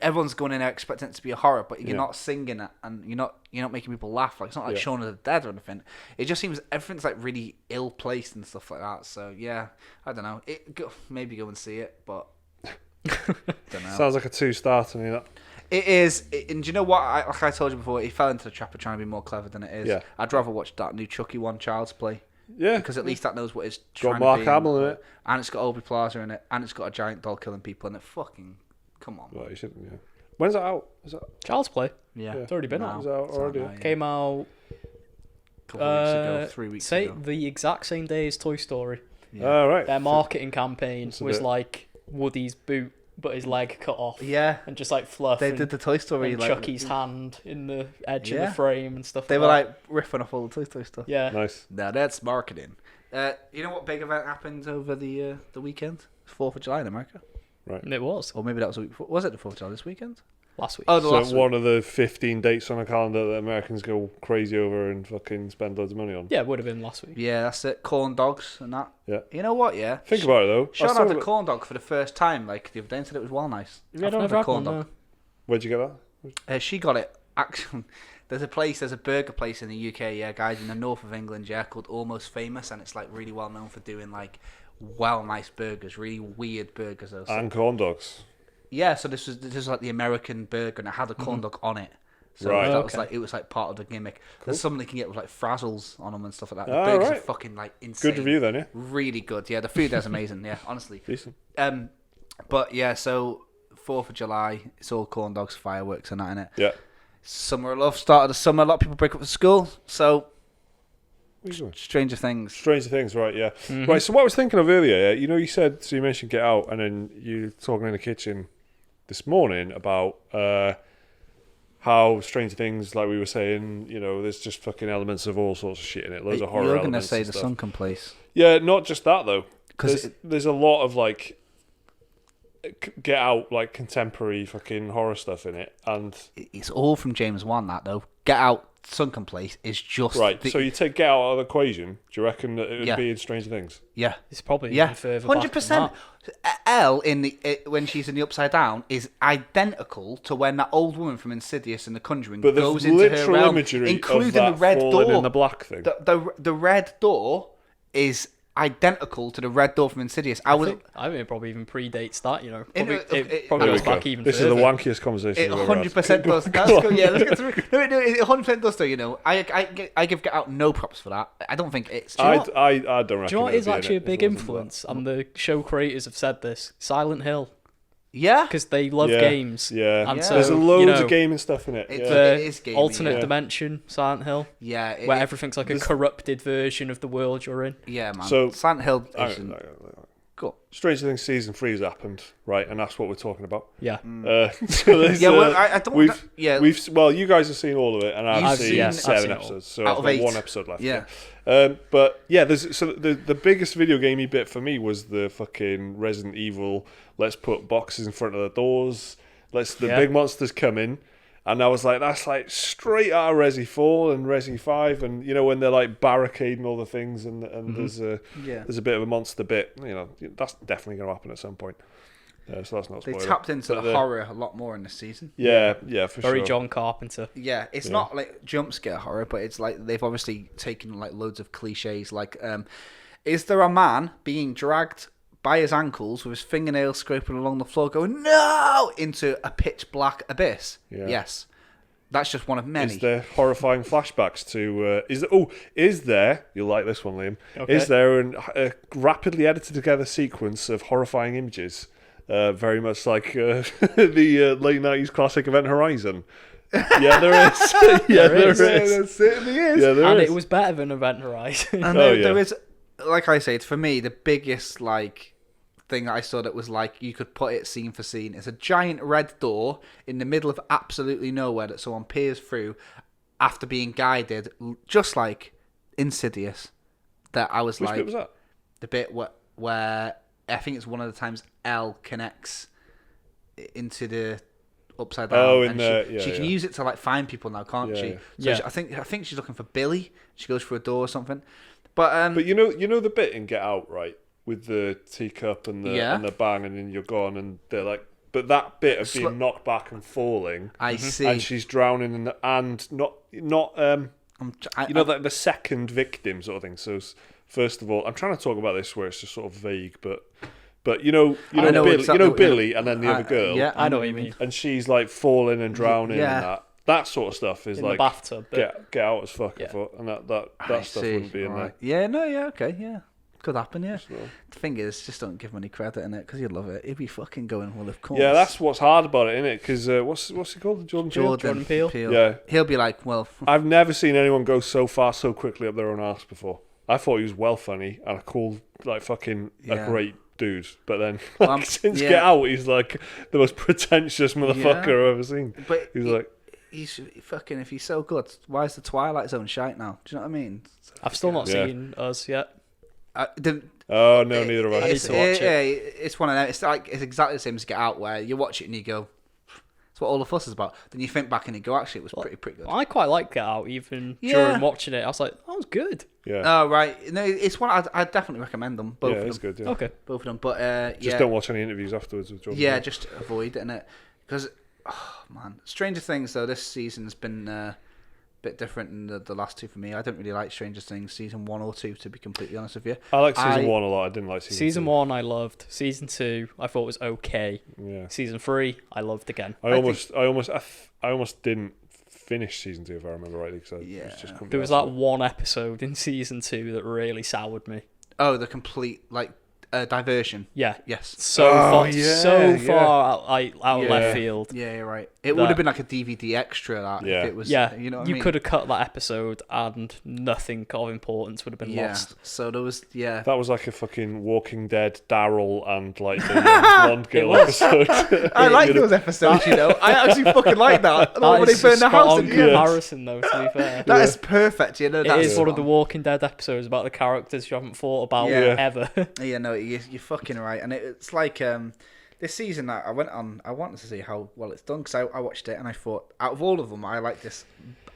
S2: everyone's going in there expecting it to be a horror, but you're not singing it, and you're not making people laugh. Like, it's not like Shaun of the Dead or anything. It just seems everything's like really ill placed and stuff like that. So yeah, I don't know. Maybe go and see it, but don't know.
S1: Sounds like a 2-star to me. That.
S2: It is, and do you know what? Like I told you before, he fell into the trap of trying to be more clever than it is.
S1: Yeah.
S2: I'd rather watch that new Chucky one, Child's Play.
S1: Yeah,
S2: Because at least that knows what it's
S1: got
S2: trying
S1: Mark
S2: to be.
S1: Hamill in it,
S2: And it's got Aubrey Plaza in it, and it's got a giant doll killing people in it. Fucking, come on.
S1: well, you shouldn't. Yeah. When's that out? Is that
S3: Child's Play.
S2: Yeah.
S3: It's already been
S2: No,
S3: out.
S1: Is that out
S2: it's
S1: already?
S2: now, yeah.
S3: Came out
S2: A couple of weeks ago, 3 weeks
S3: say
S2: ago.
S3: the exact same day as Toy Story.
S2: Yeah.
S1: All right.
S3: Their marketing campaign
S1: It's a
S3: was
S1: bit-
S3: like Woody's boot, but his leg cut off.
S2: Yeah.
S3: And just like fluff.
S2: They
S3: and,
S2: did the Toy Story,
S3: and
S2: like,
S3: Chucky's hand in the edge of
S2: Yeah.
S3: the frame and stuff.
S2: they were
S3: like
S2: like riffing off all the Toy Story stuff.
S3: that. Yeah.
S1: Nice.
S2: Now that's marketing. You know what big event happened over the weekend? 4th of July in America?
S3: And it was
S2: Or maybe that was a week before. Was it the 4th of July this weekend?
S3: last week.
S2: Oh, the
S1: So
S2: last week.
S1: one of the 15 dates on a calendar that Americans go crazy over and fucking spend loads of money on.
S3: Yeah, it would have been last week.
S2: Yeah, that's it. Corn dogs and that.
S1: Yeah.
S2: You know what, yeah?
S1: Think about it though.
S2: Sean
S1: I
S2: had
S1: saw
S2: a corn dog for the first time, like, the other day, and said it was well nice.
S3: Yeah,
S2: I've
S3: I've
S2: never
S3: never
S2: had a
S3: had
S2: corn
S3: one,
S2: dog.
S3: no.
S1: Where'd you get that?
S2: She got it. Actually, there's a burger place in the UK, yeah, guys, in the north of England, yeah, called Almost Famous, and it's like really well known for doing like well nice burgers, really weird burgers. Though. So,
S1: And corn dogs.
S2: yeah, so this was like the American burger, and it had a corn dog on it. So
S1: Right.
S2: that was
S3: Okay.
S2: like it was like part of the gimmick. There's something you can get with like frazzles on them and stuff like that. The
S1: Ah,
S2: burgers are
S1: right.
S2: fucking like insane.
S1: Good review then, yeah.
S2: Really good. Yeah, the food there's amazing. Yeah, honestly.
S1: Decent.
S2: But yeah, so 4th of July, it's all corn dogs, fireworks, and that in it.
S1: Yeah.
S2: Summer of Love, start of the summer. A lot of people break up for school. So
S1: What are you doing?
S2: Stranger Things.
S1: Stranger Things, right? Yeah. Right. So what I was thinking of earlier, yeah, you mentioned Get Out, and then you were talking in the kitchen this morning about how Stranger Things, like we were saying, there's just fucking elements of all sorts of shit in it. Loads of horror
S2: You're
S1: elements.
S2: say
S1: and
S2: the
S1: stuff.
S2: sunken place.
S1: Yeah, not just that though.
S2: 'Cause
S1: There's a lot of like Get Out, like contemporary fucking horror stuff in it, and
S2: It's all from James Wan. That though, Get Out, sunken place is just
S1: right.
S2: the-
S1: So you take Get Out out of the equation. Do you reckon that it would
S2: Yeah.
S1: be in Stranger Things?
S2: yeah.
S3: It's probably
S2: Yeah,
S3: even further back than
S2: 100%.
S3: that.
S2: Elle when she's in the Upside Down is identical to when that old woman from Insidious and The Conjuring
S1: But there's
S2: goes into her
S1: literal
S2: realm,
S1: imagery
S2: including
S1: of that
S2: the red
S1: falling
S2: door.
S1: in the black thing.
S2: The red door is identical to the red door from Insidious. I think
S3: it probably even predates that,
S2: In
S3: Probably,
S2: a-
S3: it probably
S1: There
S3: goes
S1: we go.
S3: back even
S1: This
S3: further.
S1: is the wankiest conversation
S2: it
S1: we've ever had.
S2: 100% does. Let's go. Yeah, let's get through. No, it 100% does though. I give Get Out no props for that. I don't think it's.
S1: I don't reckon.
S3: Do you know what
S1: it
S3: is
S1: would be in
S3: actually
S1: it
S3: a big
S1: if it wasn't
S3: influence? And the show creators have said this. Silent Hill.
S2: Yeah.
S3: Because they love
S1: Yeah,
S3: games.
S1: Yeah,
S3: And
S2: Yeah.
S3: so,
S1: there's loads
S3: you know,
S1: of gaming stuff in it.
S2: It's-
S1: Yeah.
S3: the
S2: It is gamey,
S3: alternate
S2: yeah.
S3: dimension, Silent Hill,
S2: Yeah.
S3: where everything's like a corrupted version of the world you're in.
S2: Yeah, man.
S1: So-
S2: Silent Hill
S1: I-
S2: isn't. Cool.
S1: Stranger Things season 3's happened, right? And that's what we're talking about.
S3: Yeah.
S1: So there's,
S2: Yeah, well, I don't.
S1: well, you guys have seen all of it, and I've
S2: You've
S1: seen
S2: seen-
S3: I've
S1: 7
S3: seen it all.
S1: episodes. So
S2: Out
S1: I've
S2: of
S1: got
S2: 8.
S1: 1 episode left.
S2: Yeah.
S1: But yeah, the biggest video gamey bit for me was the fucking Resident Evil. Let's put boxes in front of the doors. The
S3: Yeah.
S1: big monsters come in. And I was like, that's like straight out of Resi 4 and Resi 5, and you know when they're like barricading all the things, and there's a bit of a monster bit. You know, that's definitely going to happen at some point. So that's not
S2: They
S1: spoiler.
S2: tapped into
S1: But
S2: the horror a lot more in this season.
S1: Yeah, for
S3: Very
S1: sure.
S3: John Carpenter.
S2: Yeah, it's not like jump scare horror, but it's like they've obviously taken like loads of cliches. Like, is there a man being dragged by his ankles with his fingernails scraping along the floor, going no into a pitch black abyss?
S1: Yeah.
S2: Yes, that's just one of many.
S1: Is there horrifying flashbacks to? Is there? You'll like this one, Liam.
S3: Okay.
S1: Is there a rapidly edited together sequence of horrifying images? Very much like the late '90s classic Event Horizon. Yeah, there is. Yeah, there is.
S2: There certainly is.
S1: Yeah, there
S3: And
S1: is.
S3: it was better than Event Horizon.
S2: And
S1: Oh,
S2: there
S1: yeah.
S2: is, like I said, for me, the biggest like thing that I saw that was like you could put it scene for scene. It's a giant red door in the middle of absolutely nowhere that someone peers through after being guided, just like Insidious. That I was
S1: Which
S2: like
S1: bit was that?
S2: the bit where I think it's one of the times L connects into the upside down.
S1: Oh,
S2: and she can
S1: yeah.
S2: use it to like find people now, can't
S1: Yeah,
S2: she?
S1: yeah.
S2: So
S3: Yeah.
S2: I think she's looking for Billy. She goes through a door or something. But
S1: But you know the bit in Get Out, right? With the teacup and the
S2: Yeah.
S1: and the bang, and then you're gone, and they're like. But that bit of being
S2: Sl-
S1: knocked back and falling,
S2: I see.
S1: and she's drowning, and not you know, like the second victim sort of thing. So first of all, I'm trying to talk about this where it's just sort of vague, but you know
S2: I know
S1: Billy,
S2: exactly what
S1: Billy, and then the other girl,
S2: Yeah,
S3: I know what you mean.
S1: and she's like falling and drowning,
S2: Yeah.
S1: and that sort of stuff is
S3: In the
S1: like
S3: bathtub bit.
S1: get out as fuck,
S3: Yeah.
S1: I thought, and that
S2: I
S1: stuff
S2: see.
S1: wouldn't be in
S2: Right.
S1: there.
S2: Yeah, no, yeah, okay, yeah. Could happen, yeah.
S1: So.
S2: The thing is, just don't give him any credit in it because you'd love it. He'd be fucking going, well, of course.
S1: Yeah, that's what's hard about it, isn't it? Because what's he called? Jordan Peele?
S3: Jordan Peele?
S1: Yeah.
S2: He'll be like, well,
S1: I've never seen anyone go so far so quickly up their own arse before. I thought he was well funny and a cool, like fucking a
S2: Yeah.
S1: great dude, but then
S2: Well,
S1: since
S2: yeah.
S1: Get Out, he's like the most pretentious motherfucker
S2: Yeah.
S1: I've ever seen.
S2: but
S1: He's like,
S2: he's fucking, if he's so good, why is the Twilight Zone shite now? Do you know what I mean?
S3: I've still not
S1: Yeah.
S3: seen Us yet.
S1: oh no, neither have I.
S3: I need to watch it.
S2: Yeah, it's one of them. It's like it's exactly the same as Get Out, where you watch it and you go, "That's what all the fuss is about." Then you think back and you go, "Actually, it was pretty good."
S3: I quite like Get Out, even
S2: Yeah.
S3: during watching it. I was like, that was good.
S1: Yeah,
S2: Oh right, no, it's one I'd definitely recommend them. Both
S1: yeah,
S2: of
S1: it's
S2: them.
S1: good. Yeah.
S3: Okay.
S2: Both of them, but
S1: Just
S2: yeah,
S1: don't watch any interviews afterwards with Jordan.
S2: yeah,
S1: Peele.
S2: just avoid it, innit? Because, oh man, Stranger Things though this season's been a bit different than the last two for me. I don't really like Stranger Things season 1 or 2, to be completely honest with you.
S1: I like season 1 a lot. I didn't like
S3: Season
S1: two.
S3: 1 I loved. Season 2 I thought was okay.
S1: Yeah,
S3: Season 3 I loved again.
S1: I almost didn't finish season 2 if I remember rightly because
S2: Yeah.
S3: There was that one episode in season 2 that really soured me.
S2: Oh, the complete like diversion.
S3: Yeah.
S2: Yes.
S3: So far,
S1: yeah.
S3: out
S1: Yeah.
S3: left field.
S2: Yeah, you're right. It would have been like a DVD extra that
S1: Yeah.
S2: if it was.
S3: Yeah,
S2: you know what I
S3: you
S2: mean?
S3: could have cut that episode and nothing of importance would have been
S2: Yeah.
S3: lost.
S2: So there was
S1: That was like a fucking Walking Dead Daryl and like the young blonde girl episode.
S2: I like those episodes, you know. I actually fucking like that.
S3: That
S2: When they
S3: is
S2: burn
S3: a
S2: the house
S3: spot-on
S2: in the end.
S3: comparison, though. To be fair,
S2: That is perfect, you know.
S3: it
S2: That's
S3: is one of the Walking Dead episodes about the characters you haven't thought about
S2: Yeah.
S3: ever.
S2: Yeah, no, you're fucking right. And it's like this season that I went on, I wanted to see how well it's done because I watched it and I thought, out of all of them, I like this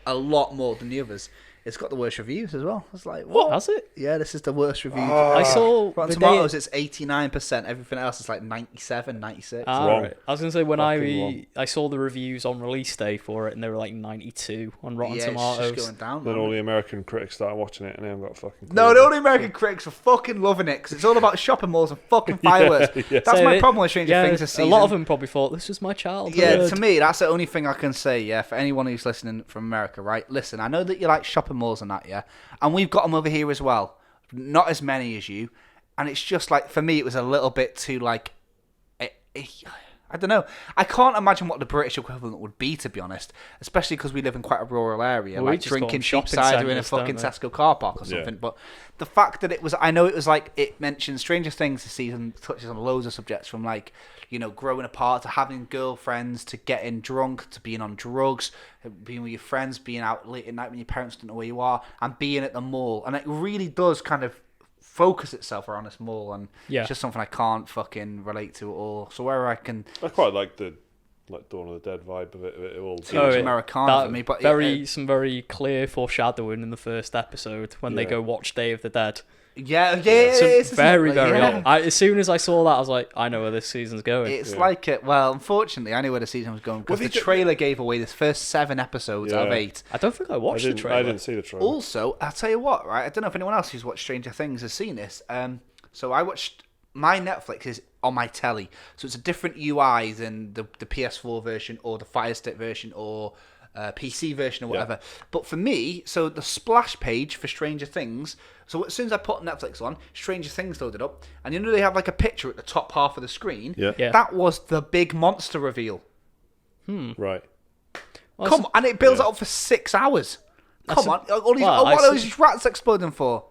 S2: a lot more than the others. It's got the worst reviews as well. It's like, what?
S3: Has it?
S2: Yeah, this is the worst review.
S3: I saw
S2: Rotten
S3: the
S2: Tomatoes,
S3: day-
S2: it's 89%. Everything else is like 97, 96.
S1: Wrong.
S3: Right. I was gonna say when
S1: Fucking wrong.
S3: I saw the reviews on release day for it and they were like 92 on Rotten
S2: yeah,
S3: Tomatoes.
S2: it's just going down.
S1: Then
S2: man.
S1: all the American critics started watching it and they haven't got a fucking clue.
S2: No, the only American critics are fucking loving it because it's all about shopping malls and fucking fireworks.
S1: yeah.
S2: That's
S3: So
S2: my
S3: it-
S2: problem with Stranger
S3: yeah,
S2: Things this
S3: a
S2: season.
S3: lot of them probably thought this was my childhood.
S2: Yeah, to me, that's the only thing I can say, yeah, for anyone who's listening from America, right? Listen, I know that you like shopping malls and that, yeah? And we've got them over here as well. Not as many as you. And it's just like, for me, it was a little bit too, like, I don't know. I can't imagine what the British equivalent would be, to be honest. Especially because we live in quite a rural area,
S3: Well, we
S2: like
S3: just call
S2: drinking
S3: them
S2: cheap
S3: shopping
S2: cider in a
S3: centres, don't
S2: fucking
S3: they?
S2: Tesco car park or something. But the fact that it was, I know it was like, it mentioned Stranger Things this season touches on loads of subjects, from like, you know, growing apart to having girlfriends to getting drunk to being on drugs, being with your friends, being out late at night when your parents don't know where you are, and being at the mall. And it really does kind of focus itself around this mall, and
S3: Yeah.
S2: it's just something I can't fucking relate to at all. So where I can,
S1: I quite like the Dawn of the Dead vibe of it all.
S2: too much Americana for me, but
S3: some very clear foreshadowing in the first episode when they
S1: Yeah.
S3: go watch Day of the Dead.
S2: yeah,
S3: Some
S2: it's
S3: very,
S2: like,
S3: very
S2: yeah.
S3: old. As soon as I saw that, I was like, I know where this season's going.
S2: It's
S1: Yeah.
S2: like it. Well, unfortunately, I knew where the season was going because
S1: Well,
S2: the
S1: they
S2: trailer gave away the first 7 episodes out of
S1: Yeah.
S2: 8.
S3: I don't think I watched the trailer.
S1: I didn't see the trailer.
S2: Also, I'll tell you what, right? I don't know if anyone else who's watched Stranger Things has seen this. So I watched, my Netflix is on my telly, so it's a different UI than the PS4 version or the Fire Stick version or PC version or whatever. But for me, so the splash page for Stranger Things. So as soon as I put Netflix on, Stranger Things loaded up, and you know they have like a picture at the top half of the screen.
S1: Yeah.
S3: Yeah.
S2: That was the big monster reveal.
S1: Right.
S3: Well,
S2: Come on, and it builds it up for 6 hours. Come on, all these,
S3: well,
S2: what
S3: I
S2: are those rats exploding for?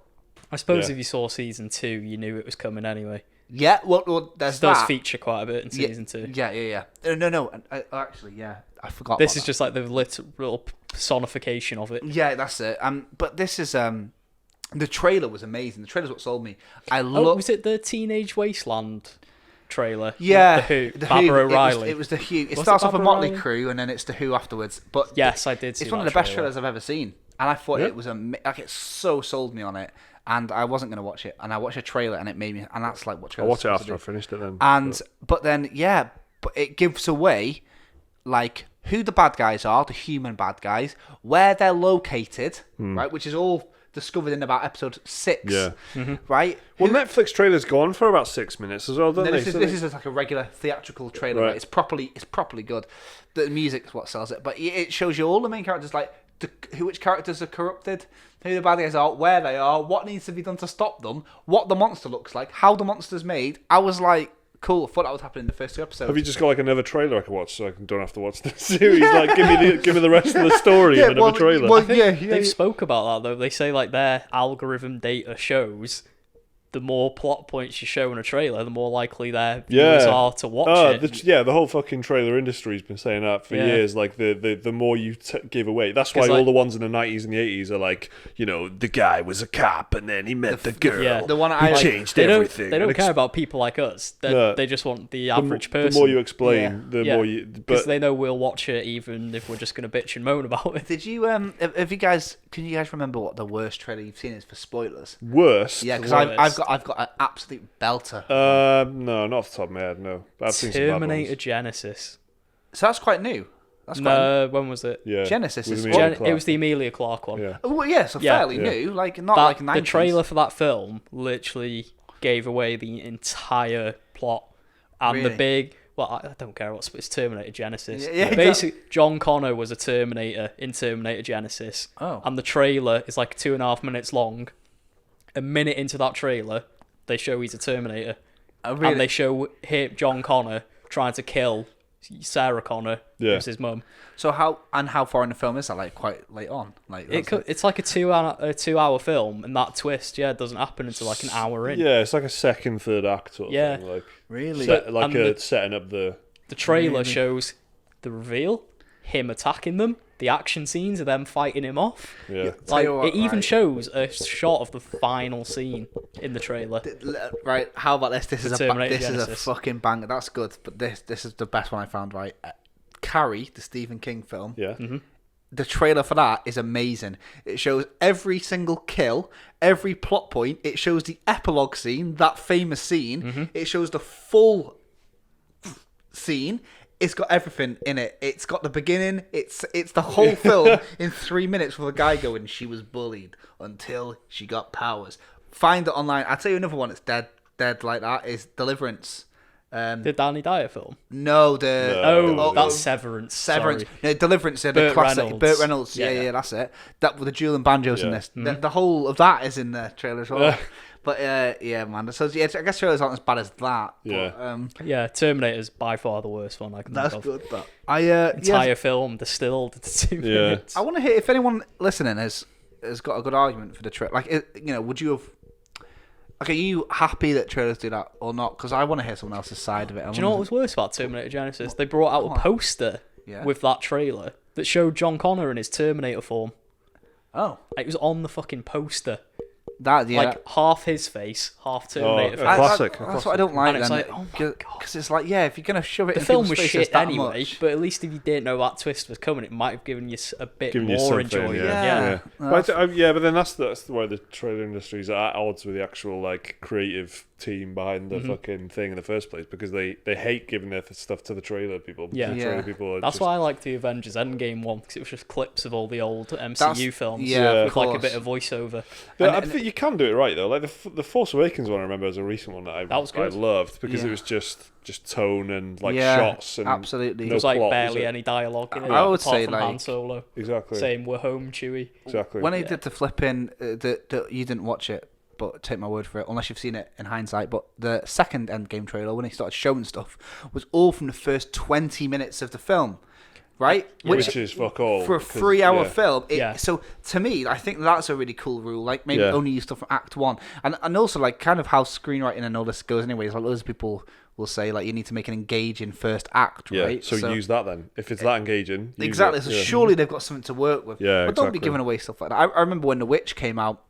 S3: I suppose
S1: Yeah.
S3: if you saw season 2, you knew it was coming anyway.
S2: Yeah, well there's
S3: It does
S2: that.
S3: feature quite a bit in season 2.
S2: Yeah. No. Actually, yeah, I forgot.
S3: This
S2: about
S3: is just like the literal personification of it.
S2: that. Yeah, that's it. But this is the trailer was amazing. The trailer's what sold me. I
S3: Oh,
S2: love.
S3: was it the Teenage Wasteland trailer?
S2: Yeah,
S3: The Who.
S2: The
S3: Barbara
S2: Who.
S3: O'Reilly.
S2: It was the Who. It
S3: Was it
S2: starts off with
S3: Barbara
S2: Motley
S3: O'Reilly?
S2: Crue, and then it's the Who afterwards. But
S3: Yes, I did see
S2: it's one of
S3: that
S2: the best
S3: trailer.
S2: trailers I've ever seen, and I thought
S1: Yeah.
S2: it was like it so sold me on it. And I wasn't gonna watch it, and I watched a trailer, and it made me. And that's like what
S1: I'll
S2: trailers
S1: watch it
S2: supposed
S1: after
S2: to
S1: I
S2: do.
S1: finished it then.
S2: And but then but it gives away like who the bad guys are, the human bad guys, where they're located, right? Which is all discovered in about episode 6.
S1: Yeah.
S2: Right.
S1: Well, Netflix trailers go on for about 6 minutes as well, don't
S2: No,
S1: they?
S2: this is just like a regular theatrical trailer.
S1: Right.
S2: Right? It's properly good. The music's what sells it, but it shows you all the main characters, like which characters are corrupted, who the bad guys are, where they are, what needs to be done to stop them, what the monster looks like, how the monster's made. I was like, cool. I thought that would happen in the first 2 episodes.
S1: Have you just got like another trailer I can watch so I don't have to watch the series? Like, give me the rest of the story in another trailer.
S2: Well,
S3: I think
S2: yeah,
S3: they've spoke about that though. They say like their algorithm data shows the more plot points you show in a trailer, the more likely their viewers are to watch it.
S1: The whole fucking trailer industry's been saying that for
S3: Yeah.
S1: years. Like the more you give away, that's why
S3: 'Cause,
S1: all
S3: like-
S1: the ones in the 90s and the 80s are like, you know, the guy was a cop and then he met the girl.
S3: Yeah.
S2: The one
S1: who
S2: I like,
S1: changed
S3: They don't.
S1: everything.
S3: They don't
S1: And
S3: care about people like us.
S1: Yeah.
S3: They just want the
S1: the
S3: average
S1: mo-
S3: person.
S1: The more you explain,
S2: Yeah.
S1: the
S3: Yeah.
S1: more you.
S3: because
S1: But
S3: they know we'll watch it even if we're just going to bitch and moan about it.
S2: Did you have you guys? Can you guys remember what the worst trailer you've seen is for spoilers?
S1: worse.
S2: Yeah, because
S3: Worst.
S2: I've got an absolute belter.
S1: No, not off the top of my head. No, I've seen some bad
S3: Terminator
S1: ones.
S3: Genesis.
S2: So that's quite new. That's quite
S3: No, when was it?
S1: Yeah,
S2: Genesis
S1: with
S2: is
S1: Emilia
S3: It was
S1: Clarke.
S3: the Amelia Clarke one.
S1: Yeah.
S2: Well, yeah, so
S3: Yeah.
S2: fairly
S1: Yeah.
S2: new, like not
S3: That,
S2: like 90s.
S3: the trailer for that film literally gave away the entire plot and the
S2: Really?
S3: big. Well, I don't care what's it's Terminator Genesis.
S2: Yeah, exactly.
S3: Basically, John Connor was a Terminator in Terminator Genesis,
S2: Oh.
S3: and the trailer is like 2.5 minutes long. A minute into that trailer, they show he's a Terminator,
S2: Oh, really?
S3: and they show John Connor trying to kill Sarah Connor,
S1: Yeah.
S3: who's his mum.
S2: So how far in the film is that? Like quite late on. Like
S3: It's like a 2 hour film, and that twist, doesn't happen until like an hour in.
S1: Yeah, it's like a second, third act sort of
S3: Yeah.
S1: thing. Like,
S2: really.
S1: setting up the.
S3: The trailer
S2: Really?
S3: shows the reveal, him attacking them, the action scenes of them fighting him off.
S1: Yeah.
S2: Tell
S3: Like
S2: you what,
S3: it even
S2: right.
S3: shows a shot of the final scene in the trailer.
S2: Right, how about this? This is
S3: Terminator
S2: this is a
S3: Genesis.
S2: fucking banger. That's good, but this is the best one I found. Right, Carrie, the Stephen King film.
S1: Yeah.
S2: The trailer for that is amazing. It shows every single kill, every plot point. It shows the epilogue scene, that famous scene. It shows the full scene. It's got everything in it. It's got the beginning. It's the whole film in 3 minutes with a guy going, "She was bullied until she got powers." Find it online. I'll tell you another one that's dead like that is Deliverance.
S3: The Danny Dyer film.
S2: No,
S3: Oh, that's Severance.
S2: Severance.
S3: Sorry.
S2: No, Deliverance. Yeah, the
S3: Burt
S2: classic.
S3: Reynolds.
S2: Burt Reynolds.
S3: Yeah,
S2: Yeah,
S3: yeah.
S2: that's it. That with the dual and banjos in
S1: Yeah.
S2: this. The whole of that is in the trailer as well. But yeah, man. So yeah, I guess trailers aren't as bad as that.
S1: Yeah.
S2: But,
S3: Yeah, Terminator's by far the worst one I can
S2: that's
S3: think of.
S2: good. That I
S3: Entire film distilled into 2
S1: Yeah.
S3: minutes.
S2: I want to hear if anyone listening has got a good argument for the trailer. Like, would you have? Like, are you happy that trailers do that or not? Because I want to hear someone else's side of it.
S3: Do you know what was worse about Terminator Genesis? They brought out
S2: Come
S3: a
S2: on.
S3: poster
S2: Yeah.
S3: with that trailer that showed John Connor in his Terminator form.
S2: Oh,
S3: It was on the fucking poster.
S2: that yeah.
S3: Like half his face, half Terminator
S1: a
S3: face.
S1: classic.
S2: That's what I don't like.
S3: And it's
S2: then,
S3: like, oh my God.
S2: because it's like, yeah, if you're gonna shove it
S3: The
S2: in
S3: film
S2: people's
S3: was
S2: faces
S3: shit
S2: that
S3: anyway,
S2: much,
S3: but at least if you didn't know that twist was coming, it might have given you a bit
S1: Giving you
S3: more
S1: something,
S3: enjoyment.
S2: yeah. No,
S1: But but then that's why the trailer industry is at odds with the actual like creative team behind the fucking thing in the first place, because they hate giving their stuff to the trailer people.
S3: Yeah.
S1: The trailer people are
S3: That's
S1: just,
S3: why I liked the Avengers Endgame one, because it was just clips of all the old MCU films
S2: yeah,
S3: with
S2: of
S3: like a
S2: course.
S3: bit of voiceover.
S1: I think you can do it right though. Like the Force Awakens one, I remember as a recent one that
S3: That was good.
S1: I loved, because
S2: Yeah.
S1: it was just tone and like
S2: Yeah,
S1: shots and
S2: absolutely.
S1: no
S3: There was like
S1: plot, was
S3: barely
S1: it?
S3: any dialogue in it.
S2: I would
S3: apart
S2: say,
S3: from
S2: like-
S3: Han Solo
S1: Exactly.
S3: saying "We're home, Chewie."
S1: Exactly.
S2: when they did the flipping, that you didn't watch it, but take my word for it, unless you've seen it in hindsight. But the second Endgame trailer, when he started showing stuff, was all from the first 20 minutes of the film, right?
S1: which is fuck all
S2: for a
S1: because-
S2: 3-hour
S1: yeah.
S2: film.
S3: Yeah.
S2: So to me, I think that's a really cool rule. Like maybe
S1: Yeah.
S2: only use stuff from Act 1, and also like kind of how screenwriting and all this goes. Anyways, like loads of people will say like you need to make an engaging first act,
S1: Yeah.
S2: right?
S1: So use that then. If it's that engaging. use
S2: Exactly.
S1: it.
S2: So
S1: Yeah.
S2: surely they've got something to work with.
S1: Yeah,
S2: But don't be
S1: exactly.
S2: giving away stuff like that. I remember when The Witch came out,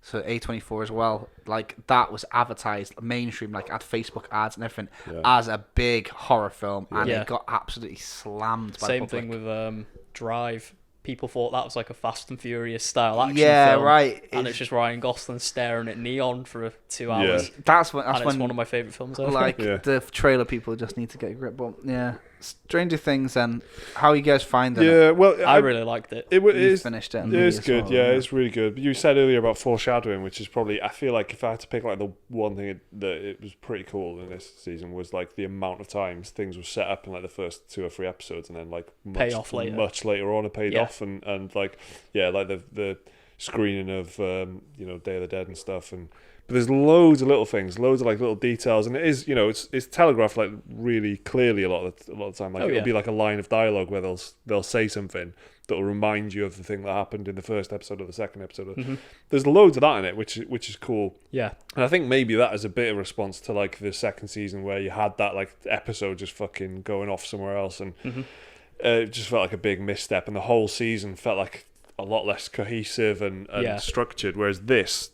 S2: so A24 as well, like that was advertised mainstream, like had Facebook ads and everything
S1: Yeah.
S2: as a big horror film, and
S3: Yeah.
S2: it got absolutely slammed by the
S3: Same
S2: public.
S3: thing with Drive. People thought that was like a Fast and Furious style action
S2: Yeah,
S3: film.
S2: right.
S3: And it's just Ryan Gosling staring at neon for 2 hours.
S2: That's when
S3: And it's one of my favourite films ever.
S2: like
S1: Yeah.
S2: the trailer people just need to get a grip. But yeah, Stranger Things. And how you guys finding it?
S1: Yeah. Well,
S3: I really liked it.
S1: It
S2: You
S1: is.
S2: finished it. and
S1: It
S2: me
S1: is
S2: as
S1: good,
S2: well,
S1: yeah, it's really good. But you said earlier about foreshadowing, which is probably, I feel like if I had to pick like the one thing that it was pretty cool in this season was like the amount of times things were set up in like the first 2 or 3 episodes, and then like
S3: Pay off later.
S1: much later on it paid
S3: Yeah.
S1: off, and like yeah, like the screening of Day of the Dead and stuff, and but there's loads of little things, loads of like little details, and it is it's telegraphed like really clearly a lot of the time. Like
S3: Oh,
S1: it'll
S3: yeah.
S1: be like a line of dialogue where they'll say something that'll remind you of the thing that happened in the first episode or the second episode.
S3: Mhm.
S1: There's loads of that in it, which is cool.
S3: Yeah.
S1: And I think maybe that is a bit of response to like the second season where you had that like episode just fucking going off somewhere else, and
S3: Mhm.
S1: it just felt like a big misstep, and the whole season felt like a lot less cohesive and
S3: Yeah.
S1: structured, whereas this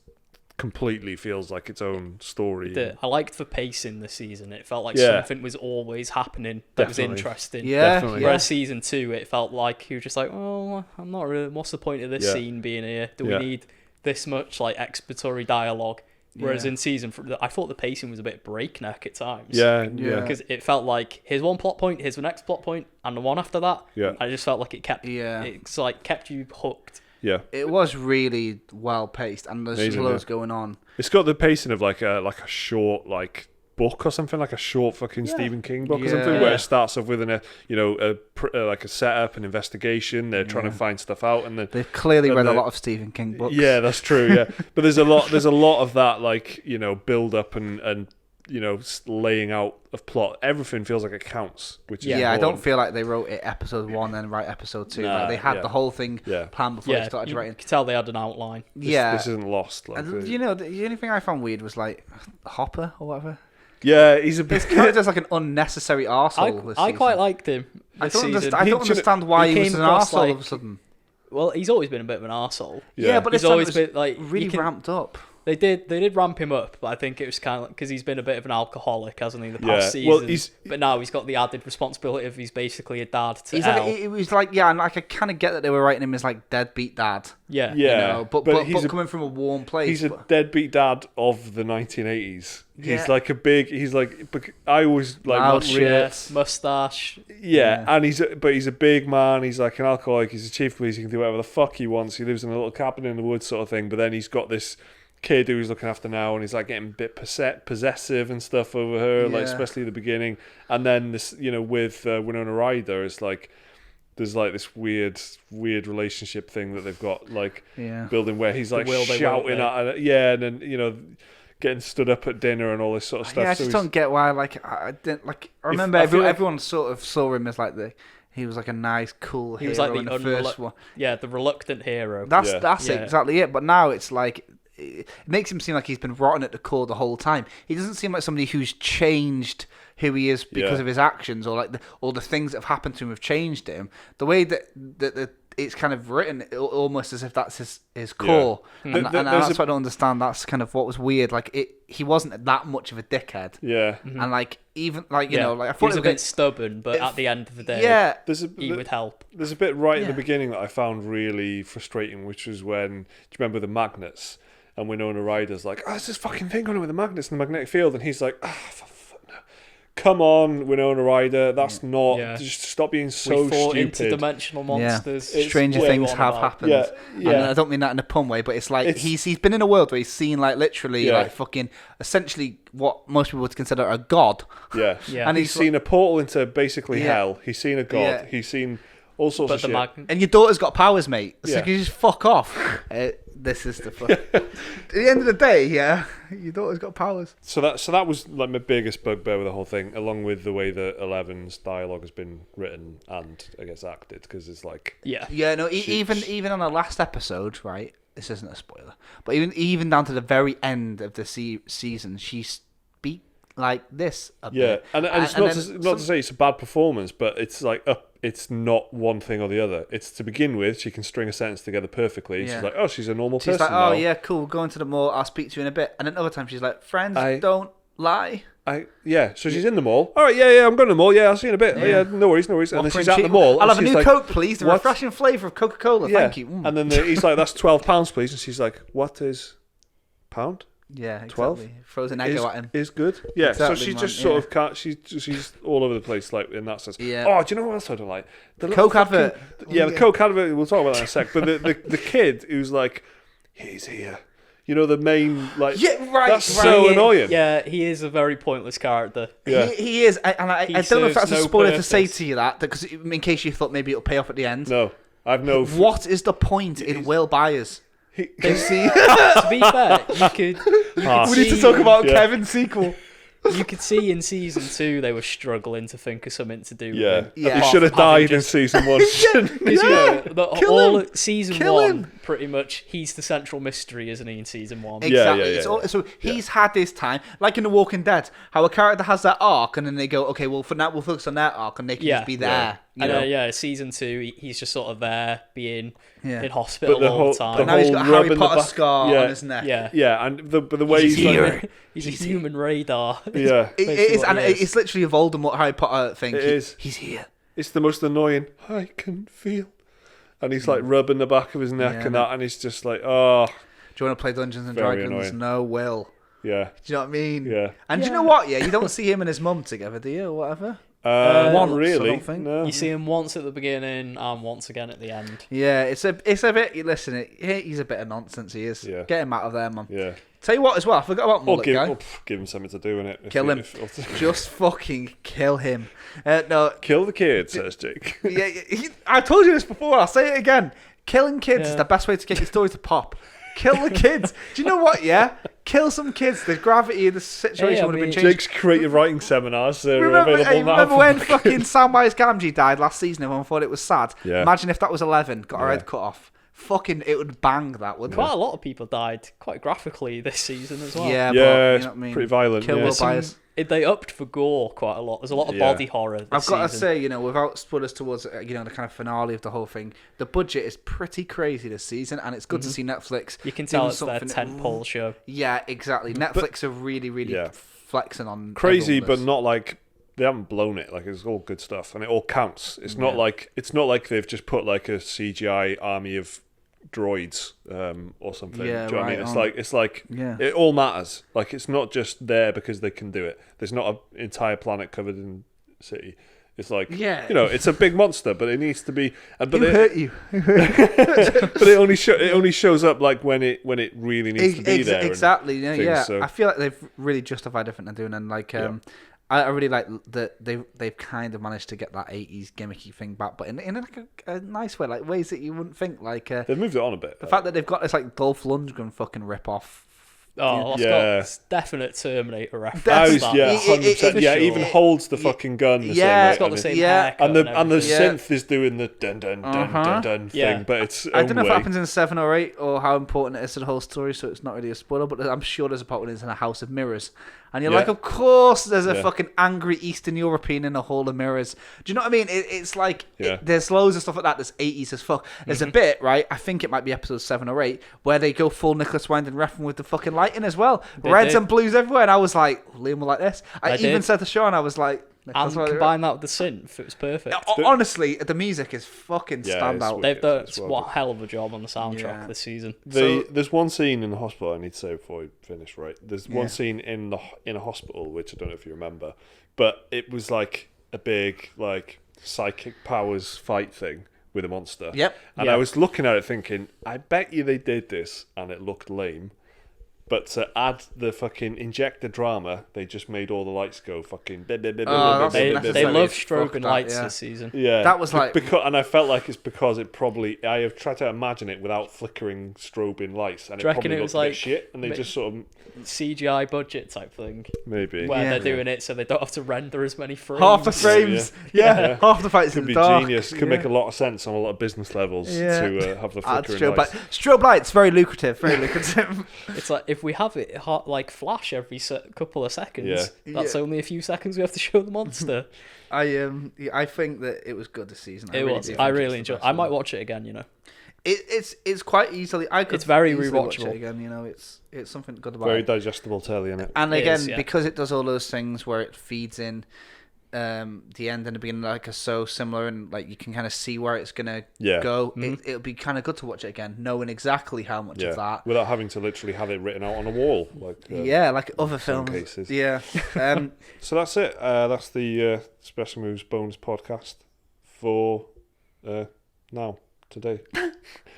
S1: completely feels like its own story.
S3: I liked the pacing this season. It felt like
S1: Yeah.
S3: something was always happening that
S1: Definitely.
S3: was interesting.
S2: Yeah,
S1: Definitely.
S2: yeah.
S3: Whereas season 2, it felt like you were just like, oh, I'm not really. What's the point of this
S1: Yeah.
S3: scene being here? Do
S1: Yeah.
S3: we need this much like exploratory dialogue? Whereas
S2: Yeah.
S3: in season 3, I thought the pacing was a bit breakneck at times.
S1: Yeah,
S2: Yeah.
S1: yeah,
S3: Because it felt like here's one plot point, here's the next plot point, and the one after that.
S1: Yeah.
S3: I just felt like it kept.
S2: Yeah.
S3: It's like kept you hooked.
S1: yeah.
S2: It was really well paced, and there's
S1: Amazing,
S2: loads
S1: yeah.
S2: going on.
S1: It's got the pacing of like a short like book or something, like a short fucking
S3: Yeah.
S1: Stephen King book or
S2: Yeah.
S1: something, where
S3: Yeah.
S1: it starts off with like a setup, an investigation. They're trying to
S2: Yeah.
S1: find stuff out, and then
S2: They've clearly
S1: And
S2: read a
S1: the-
S2: lot of Stephen King books.
S1: yeah, that's true. Yeah, but there's a lot of that like build up and laying out of plot. Everything feels like it counts, which is
S2: Yeah, I don't
S1: important.
S2: feel like they wrote it episode 1 and write episode 2.
S1: Nah,
S2: like they had
S1: yeah.
S2: the whole thing
S1: Yeah.
S2: planned before they
S3: Yeah,
S2: started
S3: you
S2: writing.
S3: could tell they had an outline.
S2: Yeah,
S1: This isn't lost. Like,
S2: and the only thing I found weird was like Hopper or whatever.
S1: yeah, he's a
S2: His
S1: bit.
S2: character's like an unnecessary arsehole. this
S3: I
S2: season.
S3: quite liked him.
S2: I
S3: This
S2: don't
S3: season.
S2: understand. I don't
S1: He-
S2: understand why
S3: he
S2: he was
S3: came
S2: an
S3: across,
S2: arsehole all
S3: like-
S2: of a sudden.
S3: Well, he's always been a bit of an arsehole.
S2: Yeah, but
S3: He's
S2: this time
S3: always
S2: it was
S3: been like
S2: really
S3: you can-
S2: ramped up.
S3: They did ramp him up, but I think it was kind of because he's been a bit of an alcoholic, hasn't he, the
S1: Yeah,
S3: past season?
S1: well, he's-
S3: but now he's got the added responsibility of he's basically a dad to
S2: He's
S3: Elle.
S2: like, it was like, yeah, and like I kind of get that they were writing him as like deadbeat dad.
S3: yeah,
S1: Yeah,
S2: But
S1: he's a
S2: coming from a warm place.
S1: he's a
S2: but-
S1: deadbeat dad of the 1980s.
S2: Yeah.
S1: He's like he's like I always like
S2: Mouth
S1: not really-
S2: shit.
S3: mustache.
S1: Yeah, and he's a big man. He's like an alcoholic. He's a chief of police. He can do whatever the fuck he wants. He lives in a little cabin in the woods, sort of thing. But then he's got this kid who he's looking after now, and he's like getting a bit possessive and stuff over her, like
S2: Yeah.
S1: especially at the beginning. And then this, with Winona Ryder, it's like there's like this weird relationship thing that they've got like
S2: Yeah.
S1: building where he's like
S3: will they,
S1: shouting
S3: won't
S1: at her, yeah, and then getting stood up at dinner and all this sort of stuff.
S2: Yeah, I
S1: So
S2: just
S1: he's-
S2: don't get why. Like, I didn't like. I remember
S1: I feel like-
S2: everyone sort of saw him as like he was like a nice, cool
S3: He
S2: hero
S3: was like
S2: in
S3: the
S2: the first one.
S3: Yeah, the reluctant hero.
S2: That's
S1: Yeah.
S2: Yeah. exactly it. But now it's like it makes him seem like he's been rotten at the core the whole time. He doesn't seem like somebody who's changed who he is because
S1: Yeah.
S2: of his actions, or like the things that have happened to him have changed him. The way that it's kind of written almost as if that's his core, and
S1: There's
S2: that's what I don't understand. That's kind of what was weird. Like he wasn't that much of a dickhead,
S1: yeah.
S2: and like even like you
S3: Yeah.
S2: know like I
S3: he
S2: thought
S3: was
S2: it
S3: a
S2: was
S3: bit stubborn, but at the end of the day,
S2: yeah.
S3: he would help.
S1: There's a bit right at the
S2: Yeah.
S1: beginning that I found really frustrating, which was when, do you remember the magnets? And Winona Ryder's like, there's this fucking thing on it with the magnets in the magnetic field. And he's like, no. Come on, Winona Ryder, that's not,
S3: Yeah.
S1: just stop being so
S3: we fought
S1: stupid.
S3: interdimensional monsters.
S2: Stranger
S3: What
S2: things
S3: you on
S2: have
S3: about?
S2: happened.
S1: Yeah,
S2: And
S1: yeah.
S2: I don't mean that in a pun way, but it's like
S1: It's-
S2: he's been in a world where he's seen like literally
S1: Yeah.
S2: like fucking essentially what most people would consider a god.
S1: Yeah.
S3: Yeah.
S2: And
S1: He's
S2: he's
S1: seen a portal into basically
S2: Yeah.
S1: hell. He's seen a god.
S2: Yeah.
S1: He's seen all sorts
S3: But
S1: of
S3: the
S1: shit.
S3: magnet.
S2: And your daughter's got powers, mate. So
S1: Yeah.
S2: you just fuck off. This is the fuck. At the end of the day, yeah, your daughter's got powers.
S1: So that was like my biggest bugbear with the whole thing, along with the way that Eleven's dialogue has been written and I guess acted, because it's like
S3: Yeah.
S2: Yeah, no,
S1: She-
S2: even on the last episode, right? This isn't a spoiler, but even down to the very end of the season, she speak like this a
S1: yeah,
S2: bit.
S1: and it's
S2: And
S1: not
S2: then
S1: not to say it's a bad performance, but it's like it's not one thing or the other. It's to begin with, she can string a sentence together perfectly.
S2: Yeah.
S1: She's like, oh, she's a normal
S2: She's
S1: person
S2: like, oh
S1: now.
S2: yeah, cool, go into the mall, I'll speak to you in a bit. And then other times she's like, friends
S1: I-
S2: don't lie.
S1: So she's in the mall. All right, yeah, I'm going to the mall. Yeah, I'll see you in a bit.
S2: Yeah.
S1: Oh, yeah, no worries. And then
S2: Whopper
S1: she's
S2: and
S1: at the
S2: cheese.
S1: mall.
S2: I'll
S1: and
S2: have a
S1: she's
S2: new
S1: like,
S2: Coke, please. The
S1: "What?"
S2: refreshing flavour of Coca-Cola.
S1: Yeah.
S2: Thank you. Mm.
S1: And then he's like, that's £12, please. And she's like, what is pound?
S2: Yeah,
S1: 12?
S2: exactly. Throws an
S1: Is,
S2: Eggo at him.
S1: is good. Yeah,
S2: Exactly,
S1: so she's
S2: man,
S1: just sort
S2: yeah.
S1: of can't. She's all over the place, like in that sense.
S2: Yeah.
S1: Oh, do you know what else I don't like? The little
S2: Coke advert.
S1: Yeah, the Coke advert. We'll talk about that in a sec. But the kid who's like, he's here. You know, the main like.
S2: Yeah, right,
S1: That's
S2: right.
S1: so annoying.
S3: Yeah, he is a very pointless character.
S1: Yeah.
S2: He is, and I
S3: He
S2: don't know if
S3: serves
S2: that's a
S3: no
S2: spoiler to say
S3: purpose.
S2: to you that, because in case you thought maybe it'll pay off at the end.
S1: No, I've no.
S2: What is the point in Will Byers?
S1: He,
S2: You see,
S3: To be fair, you could
S1: Ah.
S2: we need to
S3: see-
S2: talk about
S1: Yeah.
S2: Kevin's sequel.
S3: you could see in season 2 they were struggling to think of something to do with
S1: yeah,
S3: him.
S2: Yeah.
S1: he
S3: Apart
S1: should have
S3: from having
S1: died in
S3: just-
S1: season 1.
S3: Because
S2: Kill
S3: all
S2: him!
S3: season
S2: Kill
S3: 1,
S2: him!
S3: pretty much, he's the central mystery, isn't he? In season 1,
S2: Exactly.
S1: yeah,
S2: It's
S1: yeah.
S2: so he's had his time, like in The Walking Dead, how a character has that arc, and then they go, okay, well, for now we'll focus on that arc, and they can
S3: Yeah.
S2: just be there. You
S3: and
S2: know?
S3: yeah, season 2, he's just sort of there, being
S2: Yeah.
S3: in hospital
S1: But the
S3: all
S1: whole-
S3: the time.
S2: But now he's
S1: whole
S2: got a Harry
S1: rub in the
S2: Potter
S1: back-
S2: scar
S1: yeah.
S2: on his neck.
S3: yeah,
S1: Yeah, and the way
S2: He's
S1: he's like,
S2: here.
S3: he's a human radar.
S1: yeah,
S2: It
S3: Basically
S2: is,
S3: what
S2: and
S3: he is.
S2: it's literally a Voldemort Harry Potter thing.
S1: It is.
S2: He's here.
S1: it's the most annoying. I can feel, and he's like rubbing the back of his neck
S2: Yeah,
S1: and
S2: man.
S1: that, and he's just like, oh,
S2: Do you want to play Dungeons and
S1: Very
S2: Dragons?
S1: annoying.
S2: No, Will.
S1: yeah,
S2: Do you know what I mean?
S1: yeah.
S2: And do you know what? Yeah, you don't see him and his mum together, do you, or whatever?
S1: Not
S2: once, I
S1: really.
S2: don't think.
S1: No.
S3: You see him once at the beginning and once again at the end.
S2: Yeah, it's a bit. Listen, he's a bit of nonsense. He is.
S1: Yeah.
S2: Get him out of there, man.
S1: Yeah.
S2: Tell you what, as well, I forgot about
S1: Or
S2: Mullet Guy.
S1: give him something to do in it.
S2: Kill him. Just fucking kill him. No,
S1: Kill the kid, says Jake.
S2: yeah, I told you this before. I'll say it again. Killing kids is
S3: Yeah.
S2: the best way to get your story to pop. Kill the kids. Do you know what? Yeah, kill some kids. The gravity of the situation
S3: Yeah, I
S2: would have been
S3: mean-
S2: changed.
S1: Jake's creative writing seminars are
S2: Remember,
S1: available now.
S2: remember
S1: for
S2: when
S1: fucking-
S2: fucking Samwise Gamgee died last season? Everyone thought it was sad.
S1: Yeah.
S2: Imagine if that was 11, got her
S1: Yeah.
S2: head cut off. Fucking, it would bang that, wouldn't
S3: Quite a lot of people died quite graphically this season as
S2: it?
S3: well.
S2: Yeah,
S1: Yeah,
S2: but you
S1: it's
S2: know what I mean.
S1: pretty violent.
S2: Kill
S1: yeah.
S2: Will
S3: Some-
S2: Byers.
S3: They upped for gore quite a lot. There's a lot of
S1: Yeah.
S3: body horror this
S2: I've got to
S3: season.
S2: say, you know, without spoilers towards the kind of finale of the whole thing, the budget is pretty crazy this season, and it's good to see Netflix.
S3: You can tell
S2: doing
S3: it's their
S2: something-
S3: tentpole show.
S2: Yeah, exactly. Netflix are really, really
S1: Yeah.
S2: flexing on
S1: Crazy,
S2: everyone
S1: but
S2: this.
S1: not like they haven't blown it. Like it's all good stuff, and it all counts. It's not
S2: Yeah.
S1: like they've just put like a CGI army of droids or something.
S2: Yeah,
S1: Do you know what I
S2: right
S1: mean?
S2: on.
S1: It's like
S2: Yeah.
S1: it all matters. Like it's not just there because they can do it. There's not an entire planet covered in city. It's like
S2: Yeah.
S1: you know, it's a big monster, but it needs to be. But
S2: Who hurt you?
S1: but it only shows up like when it really needs to be there. and
S2: Exactly. Yeah,
S1: things,
S2: yeah.
S1: so-
S2: I feel like they've really justified everything they're doing, and like, I really like that they've kind of managed to get that 80s gimmicky thing back, but in like a nice way, like ways that you wouldn't think. Like
S1: They've moved it on a bit.
S2: the fact that they've got this like Dolph Lundgren fucking rip off.
S3: Oh,
S1: Yeah.
S3: it's definite Terminator reference.
S1: That was,
S3: that.
S1: yeah,
S2: It-
S1: 100%.
S3: it-
S1: Yeah,
S3: for
S1: even
S3: sure.
S1: holds the fucking gun the
S2: Yeah.
S1: same way.
S3: It's got the
S1: and
S3: same
S2: Yeah.
S3: haircut
S1: And the
S3: everything.
S1: synth is doing the dun dun dun dun dun
S3: Yeah.
S1: thing, but it's
S2: I don't know if
S1: way.
S2: it happens in 7 or 8 or how important it is to the whole story, so it's not really a spoiler, but I'm sure there's a part when it's in a house of mirrors. And you're
S1: Yeah.
S2: like, of course there's a
S1: Yeah.
S2: fucking angry Eastern European in a hall of mirrors. Do you know what I mean? It's like,
S1: Yeah.
S2: there's loads of stuff like that that's 80s as fuck. There's a bit, right, I think it might be episode 7 or 8, where they go full Nicholas Winding Refn with the fucking lighting as well.
S3: They
S2: Reds
S3: did.
S2: and blues everywhere. And I was like, Liam will like this. I
S3: They
S2: even
S3: did.
S2: said to Sean, I was like,
S3: And
S2: Nicholas Winding Refn.
S3: combine that with the synth, it was perfect.
S2: Honestly, the music is fucking
S1: Yeah,
S2: standout.
S1: it's
S3: They've done
S1: It's well
S3: what
S1: done.
S3: a hell of a job on the soundtrack
S2: Yeah.
S3: this season.
S1: There's one scene in the hospital I need to say before we finish. Right, there's
S2: Yeah.
S1: one scene in a hospital which I don't know if you remember, but it was like a big like psychic powers fight thing with a monster.
S2: Yep.
S1: And
S3: Yeah.
S1: I was looking at it thinking, I bet you they did this and it looked lame. But to add the fucking inject the drama, they just made all the lights go fucking.
S2: that's
S3: They
S2: unnecessary
S3: love
S2: as fuck,
S3: strobing
S2: that,
S3: lights
S2: yeah.
S3: this season.
S1: Yeah,
S2: That was like-
S1: because, and I felt like it's because it probably I have tried to imagine it without flickering strobing lights, and
S3: Do you
S1: it
S3: reckon
S1: probably
S3: it was
S1: looked a bit
S3: like
S1: shit, and they
S3: ma-
S1: just sort of
S3: CGI budget type thing
S1: maybe
S3: where
S2: Yeah.
S3: they're doing it so they don't have to render as many frames.
S2: Half the frames, yeah. Half the fights
S1: could
S2: in
S1: be
S2: the dark.
S1: genius. Could
S2: yeah.
S1: make a lot of sense on a lot of business levels
S2: Yeah.
S1: to have the
S2: Add
S1: flickering
S2: strobe,
S1: lights.
S2: strobe lights, very lucrative, very lucrative.
S3: It's like if we have it like flash every couple of seconds,
S1: Yeah.
S3: that's
S2: Yeah.
S3: only a few seconds we have to show the monster.
S2: I think that it was good this season.
S3: It was.
S2: do
S3: I
S2: think
S3: really
S2: it's the
S3: enjoyed.
S2: best
S3: I might
S2: one.
S3: watch it again. You know,
S2: It's quite easily. I could.
S3: It's very
S2: easily watch
S3: rewatchable.
S2: it again. You know, it's something good about
S1: Very
S2: it.
S1: digestible telly, innit?
S2: And
S3: It
S2: again,
S3: is, yeah.
S2: because it does all those things where it feeds in the end and the beginning, like are so similar, and like you can kind of see where it's gonna
S1: Yeah.
S2: go.
S3: Mhm.
S2: It'll be kind of good to watch it again, knowing exactly how much
S1: Yeah,
S2: of that.
S1: without having to literally have it written out on a wall. Like
S2: Yeah, like other
S1: some
S2: films.
S1: cases.
S2: Yeah.
S1: So that's it. That's the Special Moves bonus podcast for now, today.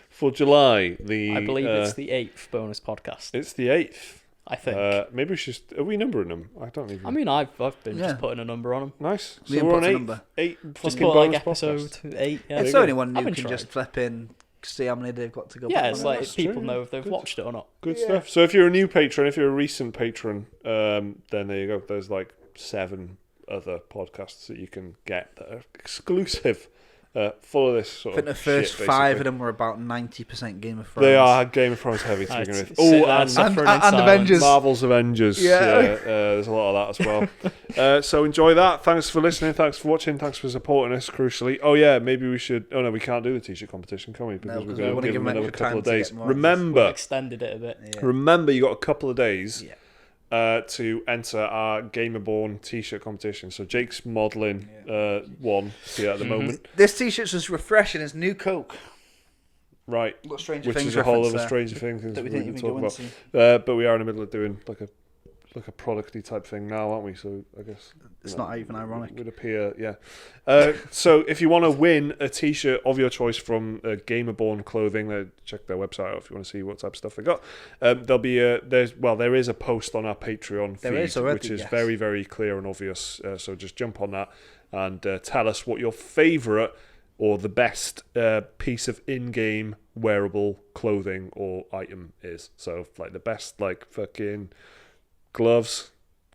S1: For July,
S3: I believe it's the 8th bonus podcast.
S1: it's the 8th.
S3: I think.
S1: Maybe we should. Are we numbering them? I don't even.
S3: I mean, I've been
S2: Yeah.
S3: just putting a number on them.
S1: nice. So
S2: Liam
S1: we're on
S2: puts a
S1: 8.
S2: number.
S1: 8
S3: Just
S1: fucking
S3: put
S1: bonus
S3: like episode
S1: podcasts.
S3: 8. Yeah,
S2: It's
S1: you
S2: only
S1: go.
S2: one
S3: I've
S2: you
S3: been
S2: can just
S3: trying.
S2: flip in, see how many they've got to go.
S3: yeah,
S2: back
S3: it's
S2: on.
S3: like
S1: That's
S3: people
S1: true.
S3: know if they've
S1: Good.
S3: watched it or not.
S1: Good
S2: Yeah.
S1: stuff. So if you're a new patron, if you're a recent patron, then there you go. There's like 7 other podcasts that you can get that are exclusive, full of this
S2: I
S1: sort
S2: think
S1: of
S2: the first
S1: shit,
S2: 5
S1: basically.
S2: of them were about 90% Game of Thrones.
S1: They are Game of Thrones heavy to begin
S3: It's-
S1: with.
S3: it's sit
S1: Oh,
S3: there
S1: and
S3: suffering in
S2: and
S3: silence.
S2: Avengers.
S1: Marvel's Avengers.
S2: Yeah.
S1: There's a lot of that as well. So enjoy that. Thanks for listening. Thanks for watching. Thanks for supporting us, crucially. Oh, yeah, maybe we should... Oh, no, we can't do the T-shirt competition, can we? Because
S2: No,
S1: we're
S2: 'cause
S1: going
S2: we
S1: to
S2: wanna
S1: give
S2: give
S1: them
S2: them
S1: another
S2: extra
S1: couple of
S2: time to
S1: days.
S2: get more
S1: Remember,
S3: Extended it a bit.
S2: Yeah.
S1: remember, you got a couple of days
S2: Yeah.
S1: to enter our Gamerborn T-shirt competition. So Jake's modelling one here at the moment.
S2: This t-shirt's just refreshing. It's new Coke.
S1: Right.
S2: What Stranger
S1: Which
S2: Things
S1: is a whole
S2: reference
S1: other
S2: there
S1: Stranger Things
S2: that we
S1: we
S2: didn't
S1: can
S2: even
S1: talk
S2: go
S1: about.
S2: into.
S1: But we are in the middle of doing like a producty type thing now, aren't we? So I guess
S2: It's not even ironic.
S1: Would appear, yeah. So if you want to win a T-shirt of your choice from Gamerborn Clothing, check their website out if you want to see what type of stuff they got. There'll be there is a post on our Patreon
S2: There
S1: feed,
S2: is already,
S1: which is
S2: yes.
S1: very, very clear and obvious. So just jump on that and tell us what your favourite or the best piece of in-game wearable clothing or item is. So like the best like fucking gloves,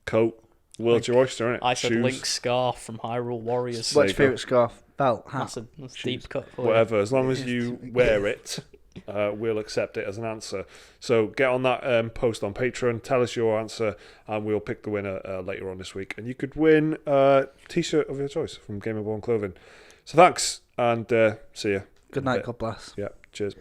S1: coat, world's your oyster, innit?
S3: I said
S1: Shoes,
S3: Link's scarf from Hyrule Warriors.
S1: There
S2: What's
S1: you go.
S2: your favourite scarf? Belt, hat.
S3: That's a
S2: shoes.
S3: deep cut for you.
S1: whatever. As long as you wear it, we'll accept it as an answer. So get on that post on Patreon, tell us your answer, and we'll pick the winner later on this week. And you could win a T-shirt of your choice from Gamerborn Clothing. So thanks, and see you.
S2: Good night, God bless.
S1: Yeah, cheers.